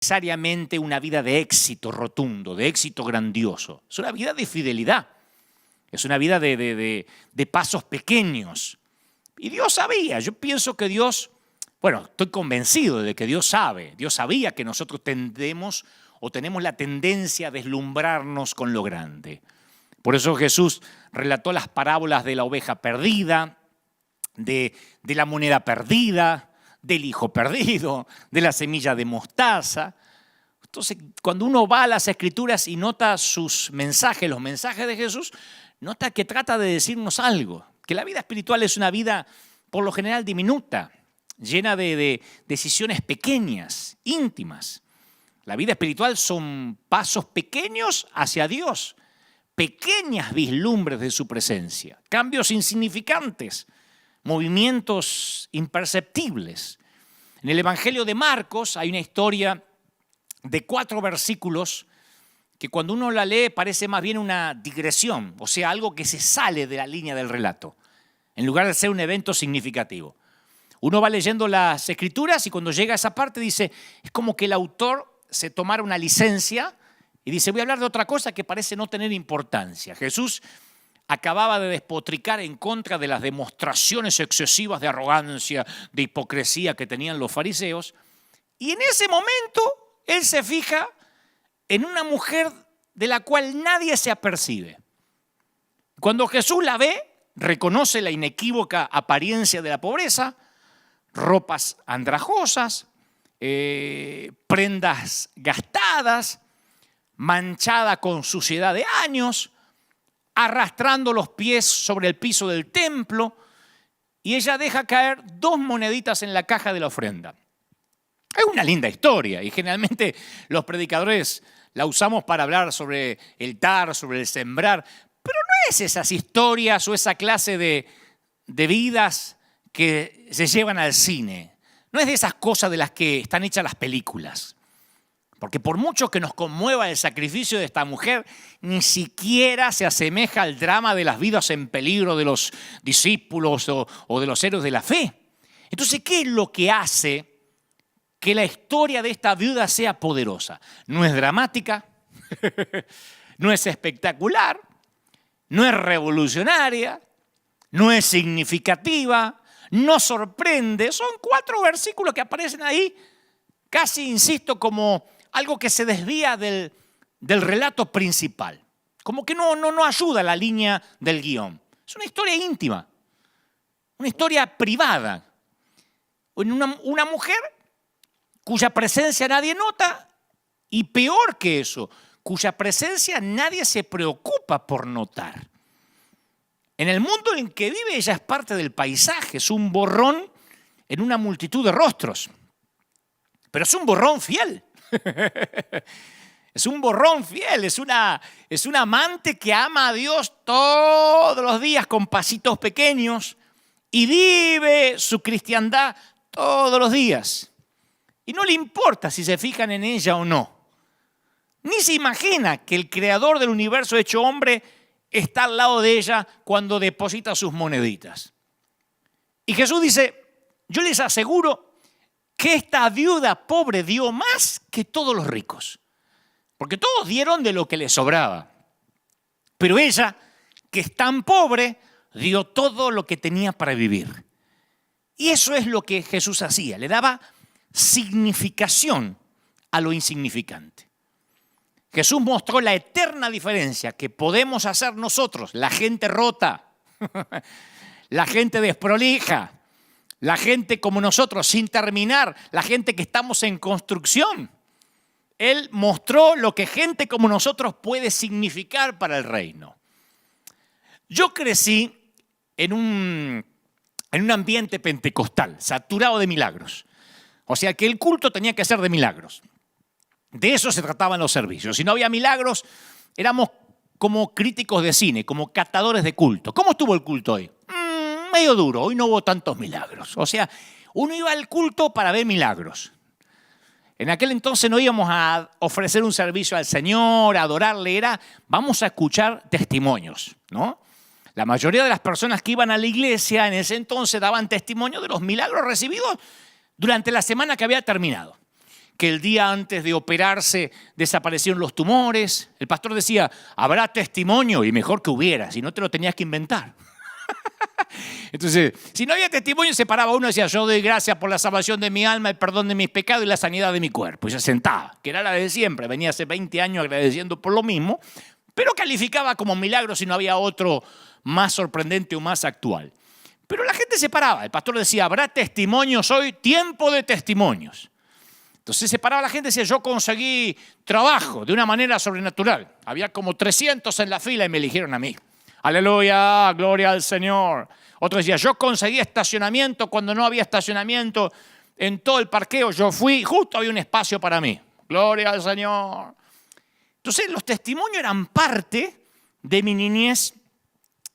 necesariamente una vida de éxito rotundo, de éxito grandioso. Es una vida de fidelidad. Es una vida de pasos pequeños. Y Dios sabía. Yo pienso que Dios, estoy convencido de que Dios sabe. Dios sabía que nosotros tendemos o tenemos la tendencia a deslumbrarnos con lo grande. Por eso Jesús relató las parábolas de la oveja perdida, de la moneda perdida, del hijo perdido, de la semilla de mostaza. Entonces, cuando uno va a las Escrituras y nota sus mensajes, los mensajes de Jesús, nota que trata de decirnos algo, que la vida espiritual es una vida, por lo general, diminuta, llena de decisiones pequeñas, íntimas. La vida espiritual son pasos pequeños hacia Dios, pequeñas vislumbres de su presencia, cambios insignificantes, movimientos imperceptibles. En el Evangelio de Marcos hay una historia de 4 versículos que cuando uno la lee parece más bien una digresión, o sea, algo que se sale de la línea del relato, en lugar de ser un evento significativo. Uno va leyendo las Escrituras y cuando llega a esa parte dice, es como que el autor se tomara una licencia y dice, voy a hablar de otra cosa que parece no tener importancia. Jesús acababa de despotricar en contra de las demostraciones excesivas de arrogancia, de hipocresía que tenían los fariseos. Y en ese momento, él se fija en una mujer de la cual nadie se apercibe. Cuando Jesús la ve, reconoce la inequívoca apariencia de la pobreza, ropas andrajosas, prendas gastadas, manchada con suciedad de años, arrastrando los pies sobre el piso del templo, y ella deja caer 2 moneditas en la caja de la ofrenda. Es una linda historia y generalmente los predicadores la usamos para hablar sobre el dar, sobre el sembrar, pero no es esas historias o esa clase de vidas que se llevan al cine. No es de esas cosas de las que están hechas las películas. Porque por mucho que nos conmueva el sacrificio de esta mujer, ni siquiera se asemeja al drama de las vidas en peligro de los discípulos o de los héroes de la fe. Entonces, ¿qué es lo que hace que la historia de esta viuda sea poderosa? No es dramática, no es espectacular, no es revolucionaria, no es significativa, no sorprende. Son 4 versículos que aparecen ahí, casi, insisto, como algo que se desvía del relato principal. Como que no ayuda a la línea del guión. Es una historia íntima, una historia privada. Una mujer cuya presencia nadie nota y peor que eso, cuya presencia nadie se preocupa por notar. En el mundo en que vive ella es parte del paisaje, es un borrón en una multitud de rostros. Pero es un borrón fiel. Es un borrón fiel, es una amante que ama a Dios todos los días con pasitos pequeños y vive su cristiandad todos los días. Y no le importa si se fijan en ella o no. Ni se imagina que el creador del universo hecho hombre está al lado de ella cuando deposita sus moneditas. Y Jesús dice, yo les aseguro que esta viuda pobre dio más que todos los ricos. Porque todos dieron de lo que les sobraba. Pero ella, que es tan pobre, dio todo lo que tenía para vivir. Y eso es lo que Jesús hacía. Le daba significación a lo insignificante. Jesús mostró la eterna diferencia que podemos hacer nosotros, la gente rota, la gente desprolija, la gente como nosotros, sin terminar, la gente que estamos en construcción. Él mostró lo que gente como nosotros puede significar para el reino. Yo crecí en un ambiente pentecostal, saturado de milagros. O sea que el culto tenía que ser de milagros. De eso se trataban los servicios. Si no había milagros, éramos como críticos de cine, como catadores de culto. ¿Cómo estuvo el culto hoy? Medio duro, hoy no hubo tantos milagros. O sea, uno iba al culto para ver milagros. En aquel entonces no íbamos a ofrecer un servicio al Señor, a adorarle, vamos a escuchar testimonios, ¿no? La mayoría de las personas que iban a la iglesia en ese entonces daban testimonio de los milagros recibidos durante la semana que había terminado. que el día antes de operarse desaparecieron los tumores. El pastor decía, habrá testimonio, y mejor que hubiera, si no te lo tenías que inventar. Entonces, si no había testimonio, se paraba uno y decía, yo doy gracias por la salvación de mi alma, el perdón de mis pecados y la sanidad de mi cuerpo. Y se sentaba, que era la de siempre. Venía hace 20 años agradeciendo por lo mismo, pero calificaba como milagro si no había otro más sorprendente o más actual. Pero la gente se paraba. El pastor decía, habrá testimonios hoy, tiempo de testimonios. Entonces se paraba la gente y decía, yo conseguí trabajo de una manera sobrenatural. Había como 300 en la fila y me eligieron a mí. Aleluya, gloria al Señor. Otro decía, yo conseguí estacionamiento cuando no había estacionamiento en todo el parqueo. Yo fui, justo había un espacio para mí. Gloria al Señor. Entonces los testimonios eran parte de mi niñez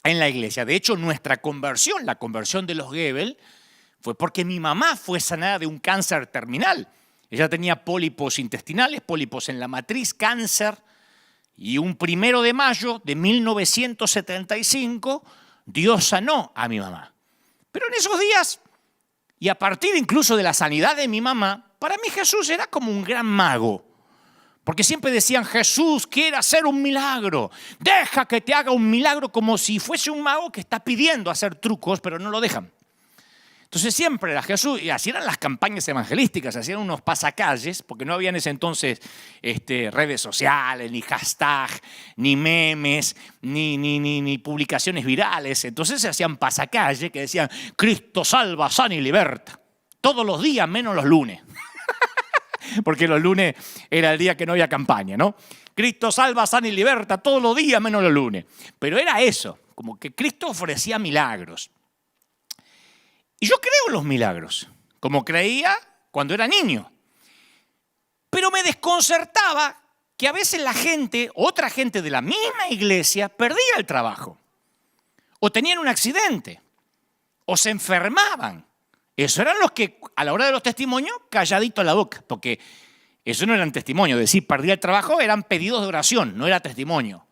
en la iglesia. De hecho, nuestra conversión, la conversión de los Gebel, fue porque mi mamá fue sanada de un cáncer terminal. Ella tenía pólipos intestinales, pólipos en la matriz, cáncer. Y un 1 de mayo de 1975, Dios sanó a mi mamá. Pero en esos días, y a partir incluso de la sanidad de mi mamá, para mí Jesús era como un gran mago. Porque siempre decían, Jesús quiere hacer un milagro. Deja que te haga un milagro, como si fuese un mago que está pidiendo hacer trucos, pero no lo dejan. Entonces siempre era Jesús, y así eran las campañas evangelísticas, hacían unos pasacalles, porque no había en ese entonces redes sociales, ni hashtag, ni memes, ni publicaciones virales. Entonces se hacían pasacalles que decían, Cristo salva, sana y liberta. Todos los días, menos los lunes. Porque los lunes era el día que no había campaña, ¿no? Cristo salva, sana y liberta todos los días, menos los lunes. Pero era eso, como que Cristo ofrecía milagros. Y yo creo en los milagros, como creía cuando era niño. Pero me desconcertaba que a veces la gente, otra gente de la misma iglesia, perdía el trabajo. O tenían un accidente. O se enfermaban. Esos eran los que, a la hora de los testimonios, calladito la boca. Porque eso no eran testimonios. Decir, perdía el trabajo, eran pedidos de oración, no era testimonio.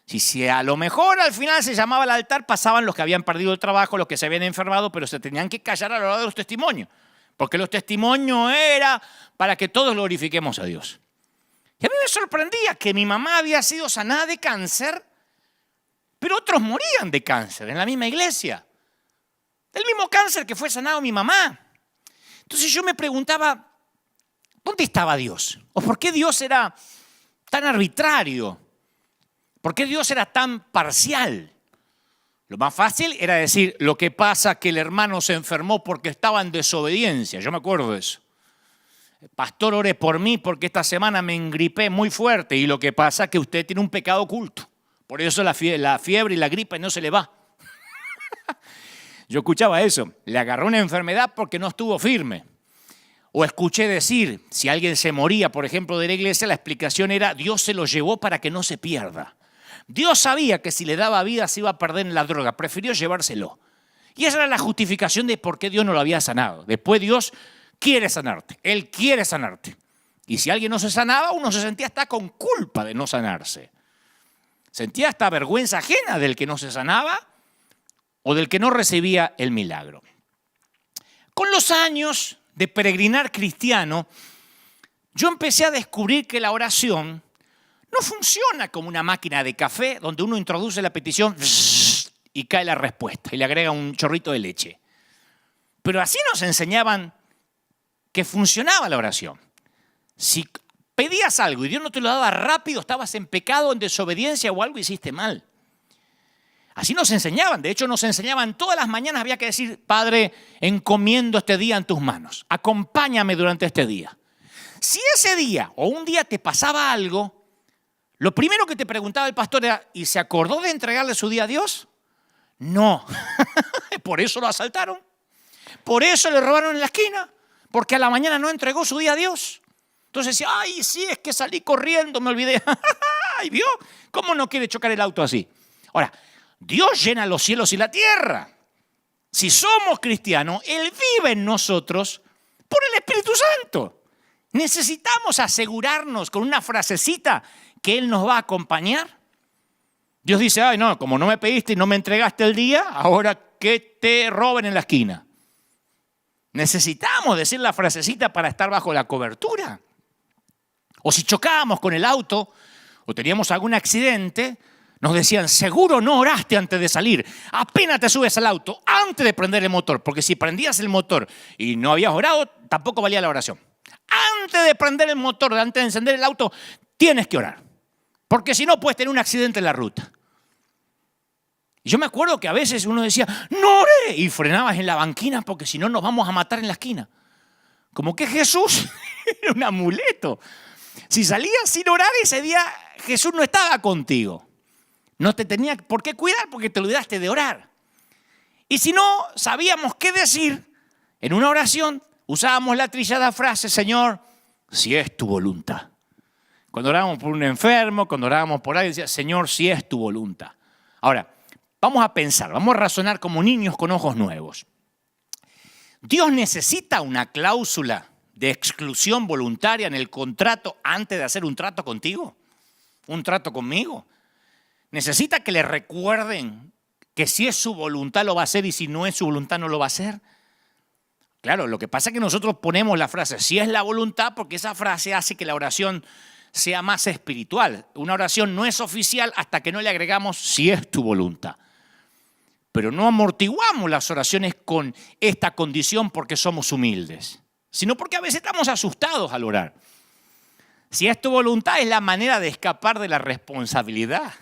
Si a lo mejor al final se llamaba al altar, pasaban los que habían perdido el trabajo, los que se habían enfermado, pero se tenían que callar a la hora de los testimonios. Porque los testimonios era para que todos glorifiquemos a Dios. Y a mí me sorprendía que mi mamá había sido sanada de cáncer, pero otros morían de cáncer en la misma iglesia. Del mismo cáncer que fue sanado mi mamá. Entonces yo me preguntaba, ¿dónde estaba Dios? ¿O por qué Dios era tan arbitrario? ¿Por qué Dios era tan parcial? Lo más fácil era decir, lo que pasa es que el hermano se enfermó porque estaba en desobediencia. Yo me acuerdo de eso. Pastor, ore por mí porque esta semana me engripé muy fuerte y lo que pasa es que usted tiene un pecado oculto. Por eso la fiebre y la gripe no se le va. Yo escuchaba eso. Le agarró una enfermedad porque no estuvo firme. O escuché decir, si alguien se moría, por ejemplo, de la iglesia, la explicación era, Dios se lo llevó para que no se pierda. Dios sabía que si le daba vida se iba a perder en la droga, prefirió llevárselo. Y esa era la justificación de por qué Dios no lo había sanado. Después Dios quiere sanarte, Él quiere sanarte. Y si alguien no se sanaba, uno se sentía hasta con culpa de no sanarse. Sentía hasta vergüenza ajena del que no se sanaba o del que no recibía el milagro. Con los años de peregrinar cristiano, yo empecé a descubrir que la oración no funciona como una máquina de café donde uno introduce la petición y cae la respuesta y le agrega un chorrito de leche. Pero así nos enseñaban que funcionaba la oración. Si pedías algo y Dios no te lo daba rápido, estabas en pecado, en desobediencia o algo hiciste mal. Así nos enseñaban. De hecho, nos enseñaban todas las mañanas había que decir, Padre, encomiendo este día en tus manos. Acompáñame durante este día. Si ese día o un día te pasaba algo, lo primero que te preguntaba el pastor era, ¿y se acordó de entregarle su día a Dios? No. Por eso lo asaltaron. Por eso le robaron en la esquina. Porque a la mañana no entregó su día a Dios. Entonces decía, ay, sí, es que salí corriendo, me olvidé. ¿Y vio? ¿Cómo no quiere chocar el auto así? Ahora, Dios llena los cielos y la tierra. Si somos cristianos, Él vive en nosotros por el Espíritu Santo. Necesitamos asegurarnos con una frasecita que Él nos va a acompañar. Dios dice, ay no, como no me pediste y no me entregaste el día, ahora que te roben en la esquina. Necesitamos decir la frasecita para estar bajo la cobertura. O si chocábamos con el auto o teníamos algún accidente, nos decían, seguro no oraste antes de salir. Apenas te subes al auto, antes de prender el motor. Porque si prendías el motor y no habías orado, tampoco valía la oración. Antes de prender el motor, antes de encender el auto, tienes que orar. Porque si no, puedes tener un accidente en la ruta. Y yo me acuerdo que a veces uno decía, no oré, y frenabas en la banquina porque si no nos vamos a matar en la esquina. Como que Jesús era un amuleto. Si salías sin orar ese día, Jesús no estaba contigo. No te tenía por qué cuidar porque te olvidaste de orar. Y si no sabíamos qué decir, en una oración usábamos la trillada frase, Señor, si es tu voluntad. Cuando orábamos por un enfermo, cuando orábamos por alguien, decía, Señor, si es tu voluntad. Ahora, vamos a pensar, vamos a razonar como niños con ojos nuevos. ¿Dios necesita una cláusula de exclusión voluntaria en el contrato antes de hacer un trato contigo? ¿Un trato conmigo? ¿Necesita que le recuerden que si es su voluntad lo va a hacer y si no es su voluntad no lo va a hacer? Claro, lo que pasa es que nosotros ponemos la frase si es la voluntad porque esa frase hace que la oración sea más espiritual. Una oración no es oficial hasta que no le agregamos si es tu voluntad. Pero no amortiguamos las oraciones con esta condición porque somos humildes, sino porque a veces estamos asustados al orar. Si es tu voluntad es la manera de escapar de la responsabilidad.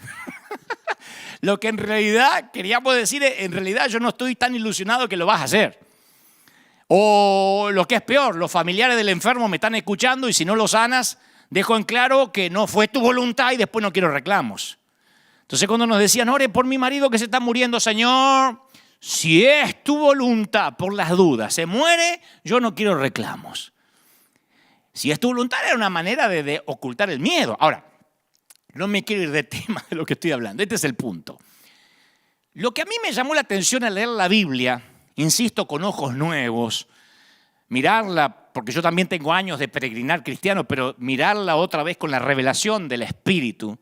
Lo que en realidad queríamos decir es, en realidad yo no estoy tan ilusionado que lo vas a hacer. O lo que es peor, los familiares del enfermo me están escuchando y si no lo sanas, dejo en claro que no fue tu voluntad y después no quiero reclamos. Entonces cuando nos decían, ore por mi marido que se está muriendo, Señor, si es tu voluntad, por las dudas, se muere, yo no quiero reclamos. Si es tu voluntad, era una manera de ocultar el miedo. Ahora, no me quiero ir de tema de lo que estoy hablando, este es el punto. Lo que a mí me llamó la atención al leer la Biblia, insisto, con ojos nuevos, mirarla, porque yo también tengo años de peregrinar cristiano, pero mirarla otra vez con la revelación del Espíritu,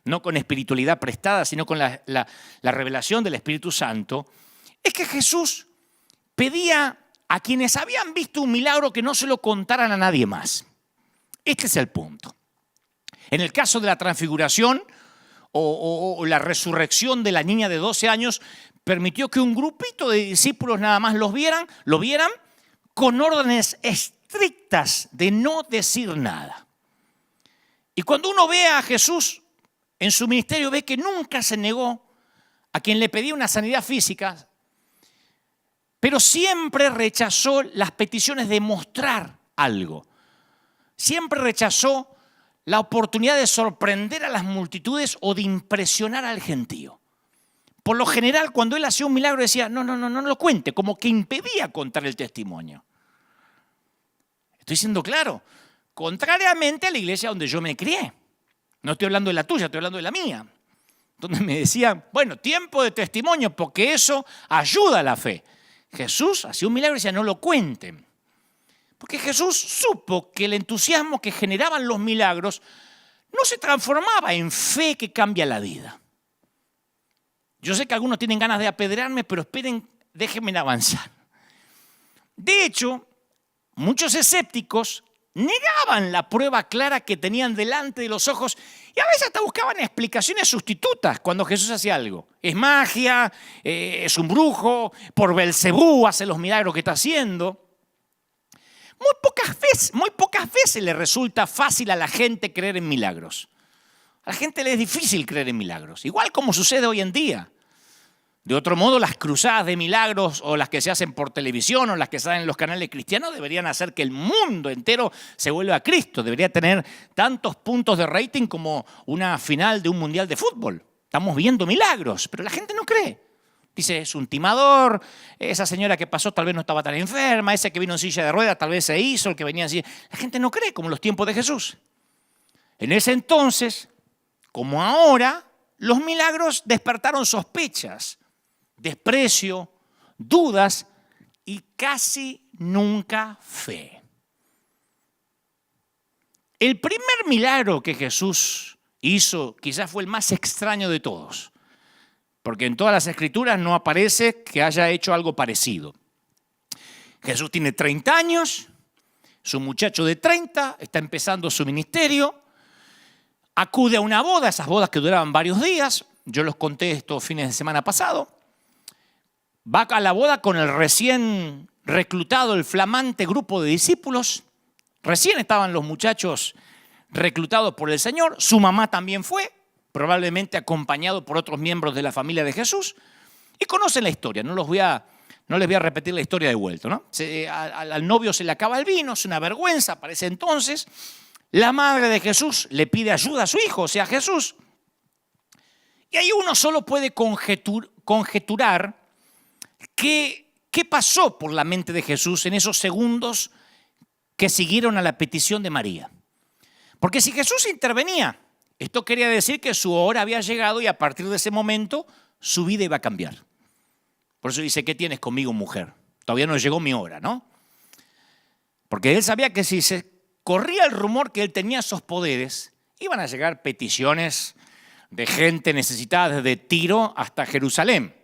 no con espiritualidad prestada, sino con la revelación del Espíritu Santo, es que Jesús pedía a quienes habían visto un milagro que no se lo contaran a nadie más. Este es el punto. En el caso de la transfiguración o la resurrección de la niña de 12 años, permitió que un grupito de discípulos nada más lo vieran con órdenes estrictas de no decir nada. Y cuando uno ve a Jesús en su ministerio, ve que nunca se negó a quien le pedía una sanidad física, pero siempre rechazó las peticiones de mostrar algo. Siempre rechazó la oportunidad de sorprender a las multitudes o de impresionar al gentío. Por lo general, cuando él hacía un milagro decía, no lo cuente, como que impedía contar el testimonio. Estoy siendo claro, contrariamente a la iglesia donde yo me crié. No estoy hablando de la tuya, estoy hablando de la mía. Donde me decían, bueno, tiempo de testimonio, porque eso ayuda a la fe. Jesús hacía un milagro y decía, no lo cuenten. Porque Jesús supo que el entusiasmo que generaban los milagros no se transformaba en fe que cambia la vida. Yo sé que algunos tienen ganas de apedrearme, pero esperen, déjenme avanzar. De hecho, muchos escépticos negaban la prueba clara que tenían delante de los ojos y a veces hasta buscaban explicaciones sustitutas cuando Jesús hacía algo. Es magia, es un brujo, por Belcebú hace los milagros que está haciendo. Muy pocas veces le resulta fácil a la gente creer en milagros. A la gente le es difícil creer en milagros, igual como sucede hoy en día. De otro modo, las cruzadas de milagros o las que se hacen por televisión o las que salen en los canales cristianos deberían hacer que el mundo entero se vuelva a Cristo. Debería tener tantos puntos de rating como una final de un mundial de fútbol. Estamos viendo milagros, pero la gente no cree. Dice, es un timador, esa señora que pasó tal vez no estaba tan enferma, ese que vino en silla de ruedas tal vez se hizo, el que venía así. La gente no cree como en los tiempos de Jesús. En ese entonces, como ahora, los milagros despertaron sospechas, desprecio, dudas y casi nunca fe. El primer milagro que Jesús hizo quizás fue el más extraño de todos, porque en todas las escrituras no aparece que haya hecho algo parecido. Jesús tiene 30 años, es un muchacho de 30, está empezando su ministerio, acude a una boda, esas bodas que duraban varios días, yo los conté estos fines de semana pasado, va a la boda con el recién reclutado, el flamante grupo de discípulos, recién estaban los muchachos reclutados por el Señor, su mamá también fue, probablemente acompañado por otros miembros de la familia de Jesús, y conocen la historia, no les voy a repetir la historia de vuelta, ¿no? Al novio se le acaba el vino, es una vergüenza para ese entonces. La madre de Jesús le pide ayuda a su hijo, o sea, a Jesús. Y ahí uno solo puede conjeturar qué pasó por la mente de Jesús en esos segundos que siguieron a la petición de María. Porque si Jesús intervenía, esto quería decir que su hora había llegado y a partir de ese momento su vida iba a cambiar. Por eso dice, ¿qué tienes conmigo, mujer? Todavía no llegó mi hora, ¿no? Porque él sabía que si se corría el rumor que él tenía esos poderes, iban a llegar peticiones de gente necesitada desde Tiro hasta Jerusalén.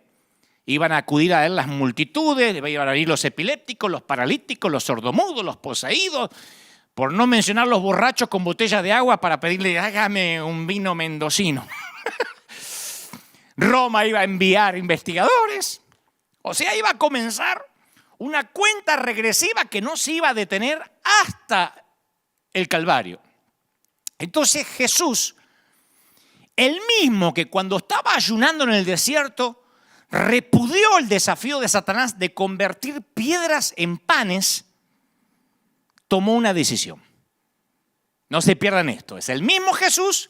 Iban a acudir a él las multitudes, iban a ir los epilépticos, los paralíticos, los sordomudos, los poseídos, por no mencionar los borrachos con botellas de agua para pedirle, hágame un vino mendocino. Roma iba a enviar investigadores. O sea, iba a comenzar una cuenta regresiva que no se iba a detener hasta el Calvario. Entonces Jesús, el mismo que cuando estaba ayunando en el desierto, repudió el desafío de Satanás de convertir piedras en panes, tomó una decisión. No se pierdan esto. Es el mismo Jesús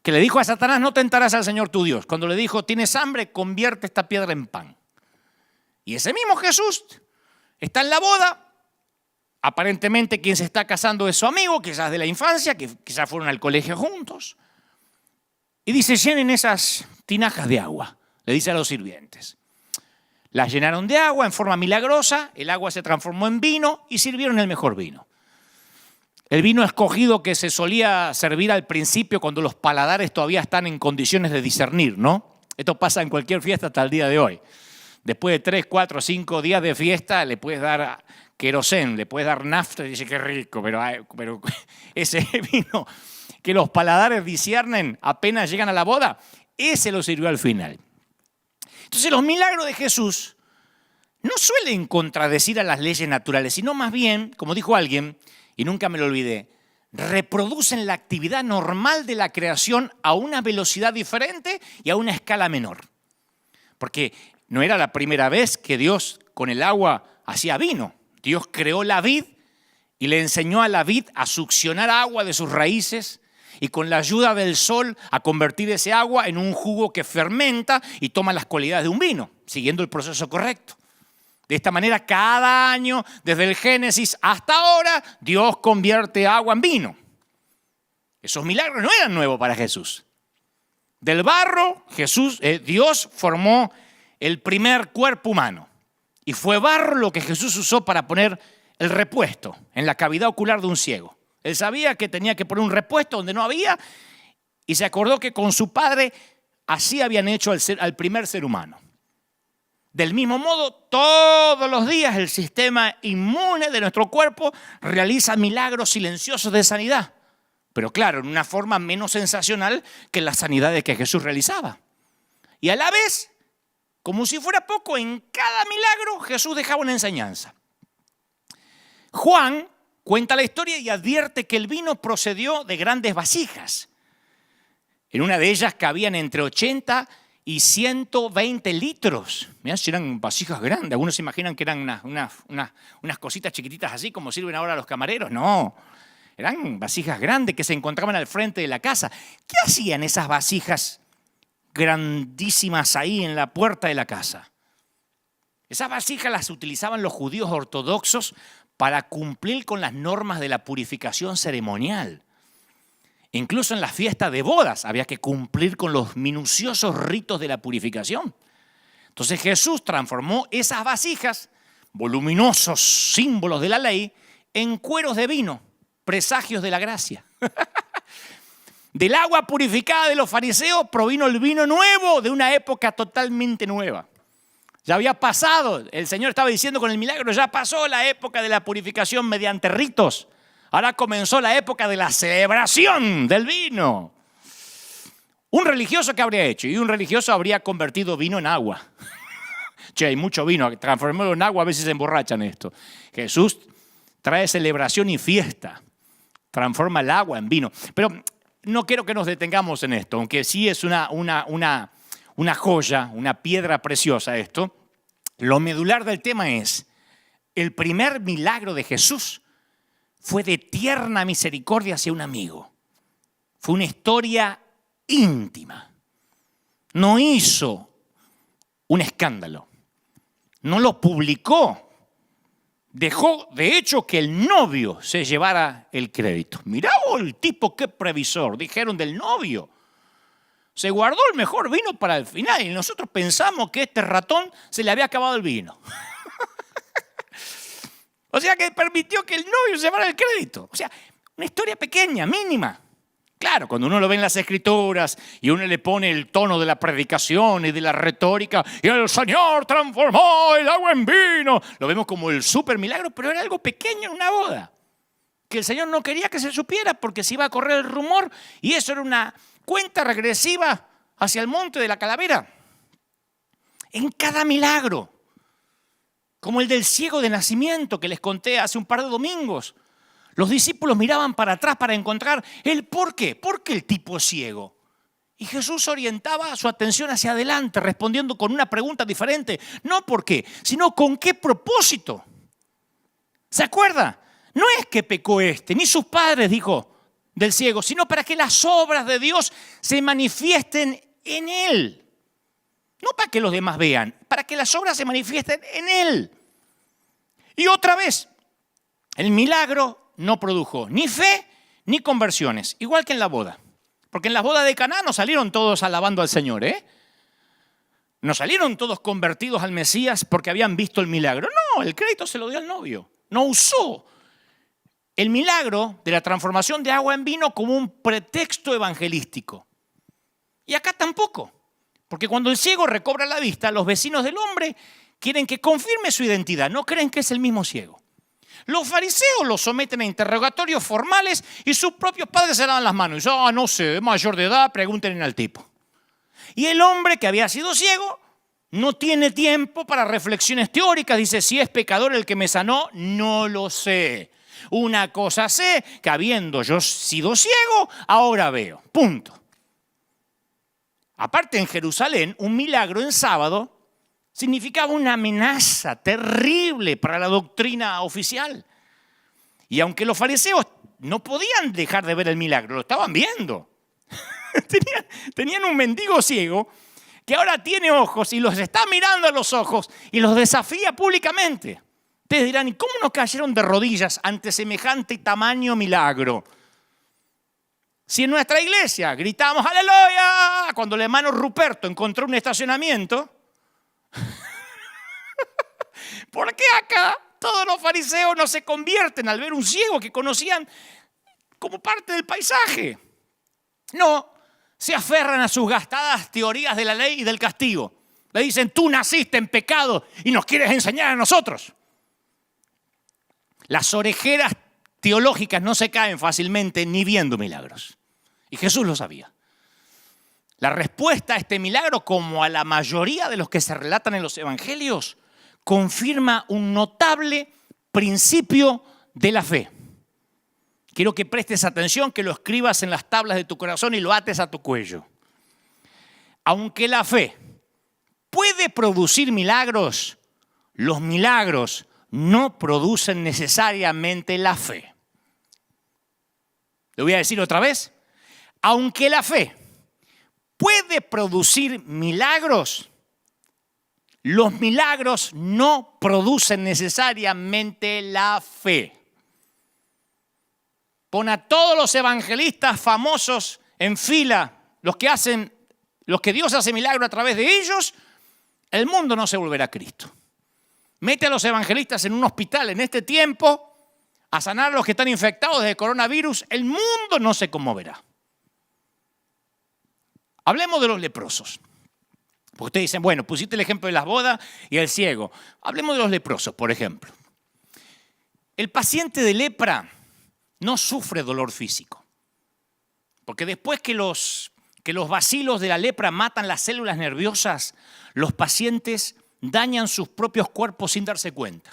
que le dijo a Satanás, no tentarás al Señor tu Dios. Cuando le dijo, tienes hambre, convierte esta piedra en pan. Y ese mismo Jesús está en la boda. Aparentemente quien se está casando es su amigo, quizás de la infancia, que quizás fueron al colegio juntos. Y dice, llenen esas tinajas de agua, le dice a los sirvientes. Las llenaron de agua en forma milagrosa, el agua se transformó en vino y sirvieron el mejor vino. El vino escogido que se solía servir al principio cuando los paladares todavía están en condiciones de discernir, ¿no? Esto pasa en cualquier fiesta hasta el día de hoy. Después de 3, 4, 5 días de fiesta le puedes dar querosén, le puedes dar nafta y dice qué rico, pero ese vino que los paladares disciernen apenas llegan a la boda, ese lo sirvió al final. Entonces los milagros de Jesús no suelen contradecir a las leyes naturales, sino más bien, como dijo alguien, y nunca me lo olvidé, reproducen la actividad normal de la creación a una velocidad diferente y a una escala menor. Porque no era la primera vez que Dios con el agua hacía vino. Dios creó la vid y le enseñó a la vid a succionar agua de sus raíces y con la ayuda del sol a convertir ese agua en un jugo que fermenta y toma las cualidades de un vino, siguiendo el proceso correcto. De esta manera, cada año, desde el Génesis hasta ahora, Dios convierte agua en vino. Esos milagros no eran nuevos para Jesús. Del barro, Dios formó el primer cuerpo humano. Y fue barro lo que Jesús usó para poner el repuesto en la cavidad ocular de un ciego. Él sabía que tenía que poner un repuesto donde no había y se acordó que con su padre así habían hecho al primer ser humano. Del mismo modo, todos los días el sistema inmune de nuestro cuerpo realiza milagros silenciosos de sanidad. Pero claro, en una forma menos sensacional que las sanidades que Jesús realizaba. Y a la vez, como si fuera poco, en cada milagro Jesús dejaba una enseñanza. Juan cuenta la historia y advierte que el vino procedió de grandes vasijas. En una de ellas cabían entre 80 y 120 litros. Mirá, si eran vasijas grandes. Algunos se imaginan que eran unas cositas chiquititas así como sirven ahora los camareros. No, eran vasijas grandes que se encontraban al frente de la casa. ¿Qué hacían esas vasijas grandísimas ahí en la puerta de la casa? Esas vasijas las utilizaban los judíos ortodoxos para cumplir con las normas de la purificación ceremonial. Incluso en la fiesta de bodas había que cumplir con los minuciosos ritos de la purificación. Entonces Jesús transformó esas vasijas, voluminosos símbolos de la ley, en cueros de vino, presagios de la gracia. Del agua purificada de los fariseos provino el vino nuevo de una época totalmente nueva. Ya había pasado, el Señor estaba diciendo con el milagro, ya pasó la época de la purificación mediante ritos. Ahora comenzó la época de la celebración del vino. Un religioso, ¿qué habría hecho? Y un religioso habría convertido vino en agua. Che, hay mucho vino, transformarlo en agua, a veces se emborrachan esto. Jesús trae celebración y fiesta, transforma el agua en vino. Pero no quiero que nos detengamos en esto, aunque sí es una joya, una piedra preciosa esto. Lo medular del tema es, el primer milagro de Jesús fue de tierna misericordia hacia un amigo. Fue una historia íntima. No hizo un escándalo. No lo publicó. Dejó, de hecho, que el novio se llevara el crédito. Mirá el tipo, qué previsor, dijeron del novio. Se guardó el mejor vino para el final y nosotros pensamos que este ratón se le había acabado el vino. O sea que permitió que el novio se llevara el crédito. O sea, una historia pequeña, mínima. Claro, cuando uno lo ve en las Escrituras y uno le pone el tono de la predicación y de la retórica y el Señor transformó el agua en vino, lo vemos como el súper milagro, pero era algo pequeño en una boda. Que el Señor no quería que se supiera porque se iba a correr el rumor y eso era una cuenta regresiva hacia el monte de la calavera. En cada milagro, como el del ciego de nacimiento que les conté hace un par de domingos, los discípulos miraban para atrás para encontrar el por qué. ¿Por qué el tipo es ciego? Y Jesús orientaba su atención hacia adelante, respondiendo con una pregunta diferente. No por qué, sino con qué propósito. ¿Se acuerda? No es que pecó ni sus padres, dijo, del ciego, sino para que las obras de Dios se manifiesten en él. No para que los demás vean, para que las obras se manifiesten en él. Y otra vez, el milagro no produjo ni fe ni conversiones, igual que en la boda. Porque en las bodas de Caná no salieron todos alabando al Señor, No salieron todos convertidos al Mesías porque habían visto el milagro. No, el crédito se lo dio al novio. No usó el milagro de la transformación de agua en vino como un pretexto evangelístico. Y acá tampoco. Porque cuando el ciego recobra la vista, los vecinos del hombre quieren que confirme su identidad. No creen que es el mismo ciego. Los fariseos lo someten a interrogatorios formales y sus propios padres se lavan las manos. Y dicen, no sé, es mayor de edad, pregúntenle al tipo. Y el hombre que había sido ciego no tiene tiempo para reflexiones teóricas. Dice, si es pecador el que me sanó, no lo sé. Una cosa sé, que habiendo yo sido ciego, ahora veo. Punto. Aparte, en Jerusalén, un milagro en sábado significaba una amenaza terrible para la doctrina oficial. Y aunque los fariseos no podían dejar de ver el milagro, lo estaban viendo. Tenían un mendigo ciego que ahora tiene ojos y los está mirando a los ojos y los desafía públicamente. Ustedes dirán, ¿y cómo no cayeron de rodillas ante semejante tamaño milagro? Si en nuestra iglesia gritamos ¡aleluya! Cuando el hermano Ruperto encontró un estacionamiento, ¿por qué acá todos los fariseos no se convierten al ver un ciego que conocían como parte del paisaje? No, se aferran a sus gastadas teorías de la ley y del castigo. Le dicen, tú naciste en pecado y nos quieres enseñar a nosotros. Las orejeras teológicas no se caen fácilmente ni viendo milagros. Y Jesús lo sabía. La respuesta a este milagro, como a la mayoría de los que se relatan en los evangelios, confirma un notable principio de la fe. Quiero que prestes atención, que lo escribas en las tablas de tu corazón y lo ates a tu cuello. Aunque la fe puede producir milagros, los milagros no producen necesariamente la fe. Lo voy a decir otra vez. Aunque la fe puede producir milagros, los milagros no producen necesariamente la fe. Pon a todos los evangelistas famosos en fila, los que Dios hace milagro a través de ellos, el mundo no se volverá a Cristo. Mete a los evangelistas en un hospital en este tiempo a sanar a los que están infectados de coronavirus, el mundo no se conmoverá. Hablemos de los leprosos. Porque ustedes dicen, bueno, pusiste el ejemplo de las bodas y el ciego. Hablemos de los leprosos, por ejemplo. El paciente de lepra no sufre dolor físico. Porque después que los bacilos de la lepra matan las células nerviosas, los pacientes dañan sus propios cuerpos sin darse cuenta.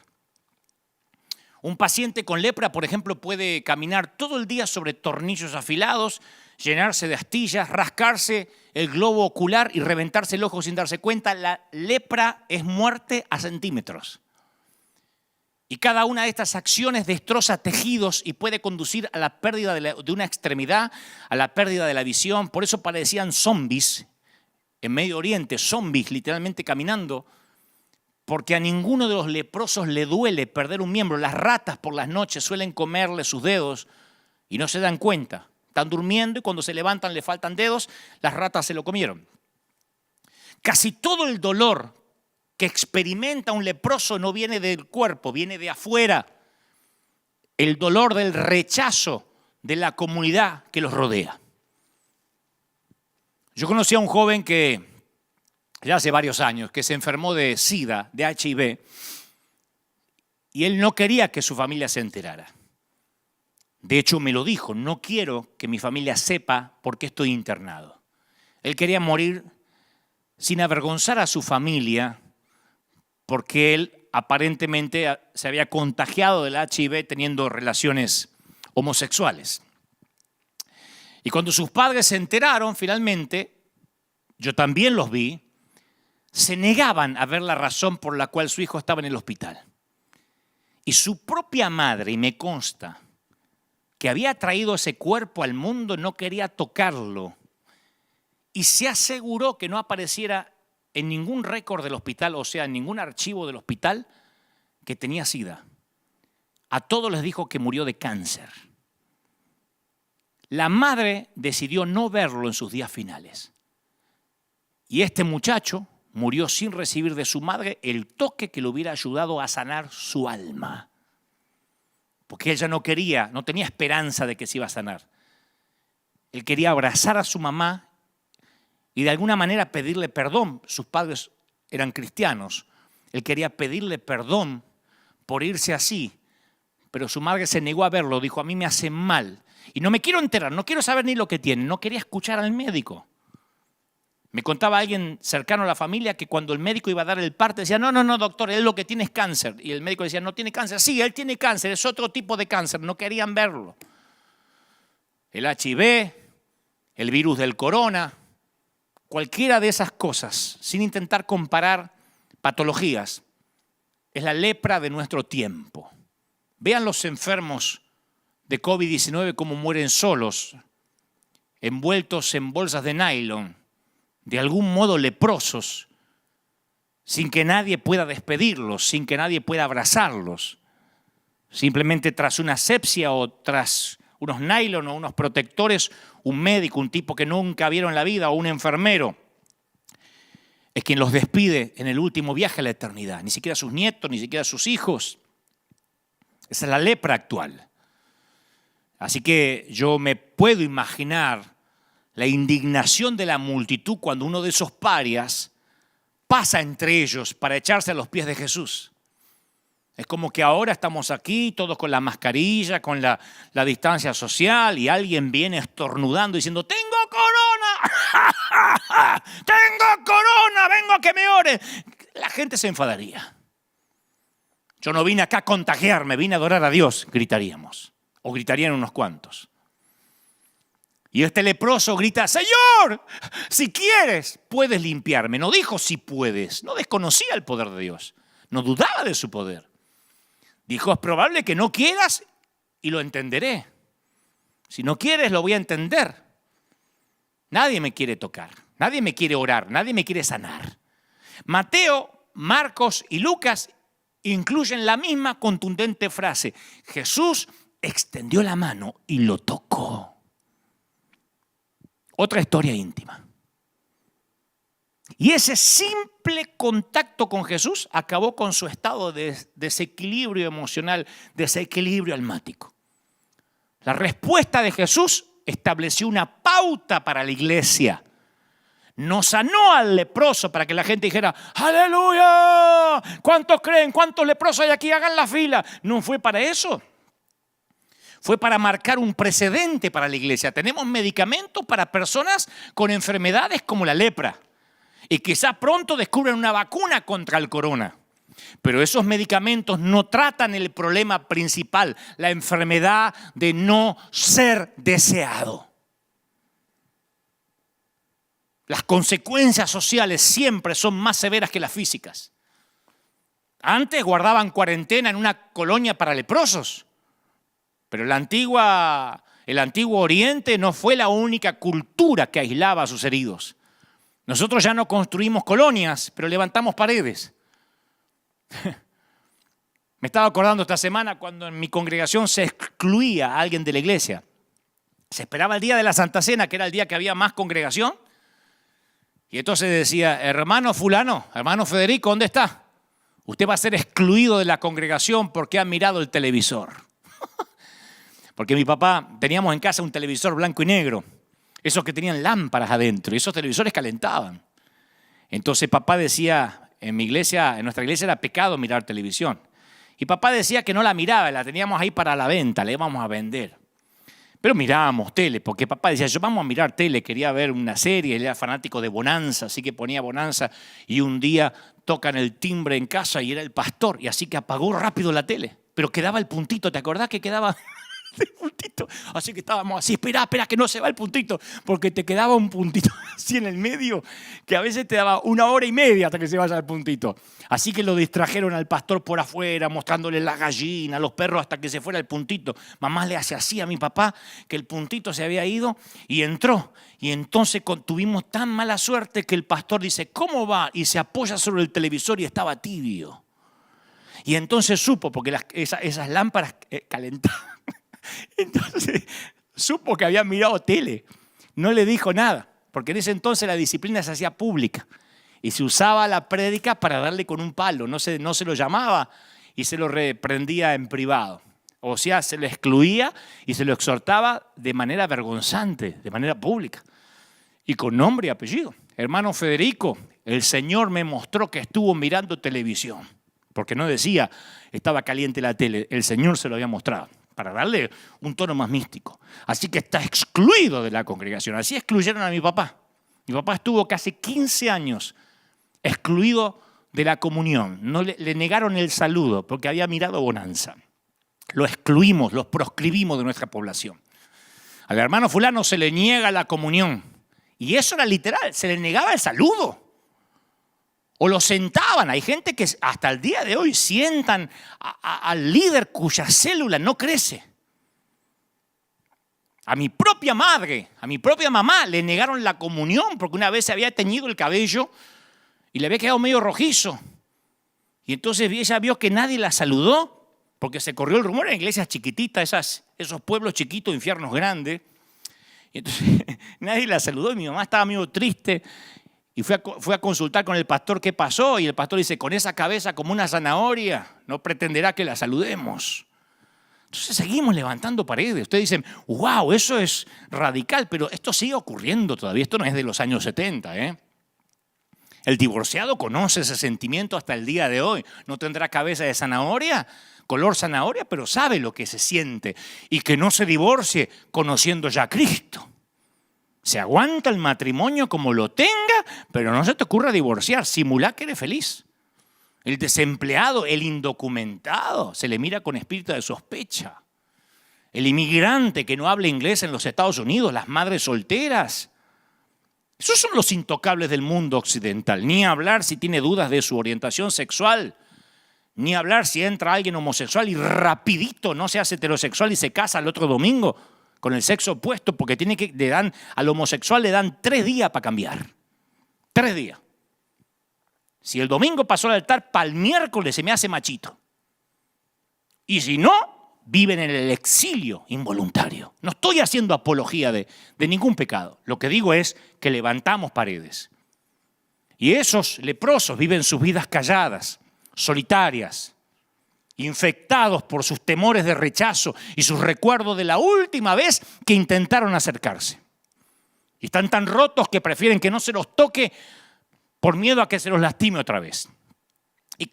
Un paciente con lepra, por ejemplo, puede caminar todo el día sobre tornillos afilados, llenarse de astillas, rascarse el globo ocular y reventarse el ojo sin darse cuenta. La lepra es muerte a centímetros. Y cada una de estas acciones destroza tejidos y puede conducir a la pérdida de una extremidad, a la pérdida de la visión. Por eso parecían zombies en Medio Oriente, zombies literalmente caminando, porque a ninguno de los leprosos le duele perder un miembro. Las ratas por las noches suelen comerle sus dedos y no se dan cuenta. Están durmiendo y cuando se levantan le faltan dedos, las ratas se lo comieron. Casi todo el dolor que experimenta un leproso no viene del cuerpo, viene de afuera. El dolor del rechazo de la comunidad que los rodea. Yo conocí a un joven que ya hace varios años, que se enfermó de SIDA, de HIV, y él no quería que su familia se enterara. De hecho, me lo dijo, no quiero que mi familia sepa por qué estoy internado. Él quería morir sin avergonzar a su familia, porque él aparentemente se había contagiado del HIV teniendo relaciones homosexuales. Y cuando sus padres se enteraron, finalmente, yo también los vi, se negaban a ver la razón por la cual su hijo estaba en el hospital. Y su propia madre, y me consta, que había traído ese cuerpo al mundo, no quería tocarlo. Y se aseguró que no apareciera en ningún récord del hospital, o sea, en ningún archivo del hospital, que tenía SIDA. A todos les dijo que murió de cáncer. La madre decidió no verlo en sus días finales. Y este muchacho murió sin recibir de su madre el toque que le hubiera ayudado a sanar su alma. Porque ella no quería, no tenía esperanza de que se iba a sanar. Él quería abrazar a su mamá y de alguna manera pedirle perdón. Sus padres eran cristianos. Él quería pedirle perdón por irse así. Pero su madre se negó a verlo, dijo, a mí me hace mal. Y no me quiero enterar, no quiero saber ni lo que tiene. No quería escuchar al médico. Me contaba alguien cercano a la familia que cuando el médico iba a dar el parte decía, no, doctor, él lo que tiene es cáncer. Y el médico decía, no tiene cáncer. Sí, él tiene cáncer, es otro tipo de cáncer. No querían verlo. El HIV, el virus del corona, cualquiera de esas cosas, sin intentar comparar patologías, es la lepra de nuestro tiempo. Vean los enfermos de COVID-19 cómo mueren solos, envueltos en bolsas de nylon, de algún modo leprosos, sin que nadie pueda despedirlos, sin que nadie pueda abrazarlos, simplemente tras una asepsia o tras unos nylon o unos protectores, un médico, un tipo que nunca vieron en la vida o un enfermero, es quien los despide en el último viaje a la eternidad, ni siquiera sus nietos, ni siquiera sus hijos. Esa es la lepra actual. Así que yo me puedo imaginar la indignación de la multitud cuando uno de esos parias pasa entre ellos para echarse a los pies de Jesús. Es como que ahora estamos aquí, todos con la mascarilla, con la distancia social, y alguien viene estornudando diciendo, ¡tengo corona! ¡Tengo corona! ¡Vengo a que me ore! La gente se enfadaría. Yo no vine acá a contagiarme, vine a adorar a Dios, gritaríamos. O gritarían unos cuantos. Y este leproso grita, Señor, si quieres, puedes limpiarme. No dijo si puedes, no desconocía el poder de Dios, no dudaba de su poder. Dijo, es probable que no quieras y lo entenderé. Si no quieres, lo voy a entender. Nadie me quiere tocar, nadie me quiere orar, nadie me quiere sanar. Mateo, Marcos y Lucas incluyen la misma contundente frase. Jesús extendió la mano y lo tocó. Otra historia íntima. Y ese simple contacto con Jesús acabó con su estado de desequilibrio emocional, desequilibrio almático. La respuesta de Jesús estableció una pauta para la iglesia. No sanó al leproso para que la gente dijera, ¡aleluya! ¿Cuántos creen? ¿Cuántos leprosos hay aquí? Hagan la fila. No fue para eso. Fue para marcar un precedente para la iglesia. Tenemos medicamentos para personas con enfermedades como la lepra. Y quizá pronto descubran una vacuna contra el corona. Pero esos medicamentos no tratan el problema principal, la enfermedad de no ser deseado. Las consecuencias sociales siempre son más severas que las físicas. Antes guardaban cuarentena en una colonia para leprosos, pero el antiguo Oriente no fue la única cultura que aislaba a sus heridos. Nosotros ya no construimos colonias, pero levantamos paredes. Me estaba acordando esta semana cuando en mi congregación se excluía a alguien de la iglesia. Se esperaba el día de la Santa Cena, que era el día que había más congregación. Y entonces decía, hermano fulano, hermano Federico, ¿dónde está? Usted va a ser excluido de la congregación porque ha mirado el televisor. Porque mi papá, teníamos en casa un televisor blanco y negro, esos que tenían lámparas adentro, y esos televisores calentaban. Entonces papá decía, en nuestra iglesia era pecado mirar televisión. Y papá decía que no la miraba, la teníamos ahí para la venta, la íbamos a vender. Pero mirábamos tele, porque papá decía, yo vamos a mirar tele, quería ver una serie, él era fanático de Bonanza, así que ponía Bonanza, y un día tocan el timbre en casa y era el pastor, y así que apagó rápido la tele, pero quedaba el puntito, ¿te acordás que quedaba el puntito? Así que estábamos así, espera que no se va el puntito, porque te quedaba un puntito así en el medio, que a veces te daba 1 hora y media hasta que se vaya el puntito. Así que lo distrajeron al pastor por afuera, mostrándole las gallinas, los perros, hasta que se fuera el puntito. Mamá le hace así a mi papá, que el puntito se había ido y entró. Y entonces tuvimos tan mala suerte que el pastor dice, ¿cómo va? Y se apoya sobre el televisor y estaba tibio. Y entonces supo, porque esas lámparas calentaban. Entonces supo que había mirado tele. No le dijo nada, porque en ese entonces la disciplina se hacía pública. Y se usaba la prédica para darle con un palo, no se lo llamaba y se lo reprendía en privado. O sea, se lo excluía y se lo exhortaba de manera vergonzante, de manera pública. Y con nombre y apellido. Hermano Federico, el Señor me mostró que estuvo mirando televisión. Porque no decía, estaba caliente la tele, el Señor se lo había mostrado, para darle un tono más místico. Así que está excluido de la congregación. Así excluyeron a mi papá. Mi papá estuvo casi 15 años excluido de la comunión. No le negaron el saludo porque había mirado Bonanza. Lo excluimos, lo proscribimos de nuestra población. Al hermano fulano se le niega la comunión. Y eso era literal, se le negaba el saludo. O lo sentaban. Hay gente que hasta el día de hoy sientan al líder cuya célula no crece. A mi propia madre, a mi propia mamá le negaron la comunión porque una vez se había teñido el cabello y le había quedado medio rojizo. Y entonces ella vio que nadie la saludó, porque se corrió el rumor en iglesias chiquititas, esos pueblos chiquitos, infiernos grandes. Y entonces nadie la saludó y mi mamá estaba medio triste. Y fue a consultar con el pastor qué pasó. Y el pastor dice, con esa cabeza como una zanahoria, no pretenderá que la saludemos. Entonces seguimos levantando paredes. Ustedes dicen, wow, eso es radical, pero esto sigue ocurriendo todavía. Esto no es de los años 70, ¿eh? El divorciado conoce ese sentimiento hasta el día de hoy. No tendrá cabeza de zanahoria, color zanahoria, pero sabe lo que se siente. Y que no se divorcie conociendo ya a Cristo. Se aguanta el matrimonio como lo tenga, pero no se te ocurra divorciar. Simulá que eres feliz. El desempleado, el indocumentado, se le mira con espíritu de sospecha. El inmigrante que no habla inglés en los Estados Unidos, las madres solteras. Esos son los intocables del mundo occidental. Ni hablar si tiene dudas de su orientación sexual. Ni hablar si entra alguien homosexual y rapidito no se hace heterosexual y se casa el otro domingo con el sexo opuesto, porque al homosexual le dan 3 días para cambiar. 3 días. Si el domingo pasó al altar, para el miércoles se me hace machito. Y si no, viven en el exilio involuntario. No estoy haciendo apología de ningún pecado. Lo que digo es que levantamos paredes. Y esos leprosos viven sus vidas calladas, solitarias, infectados por sus temores de rechazo y sus recuerdos de la última vez que intentaron acercarse. Y están tan rotos que prefieren que no se los toque por miedo a que se los lastime otra vez. ¿Y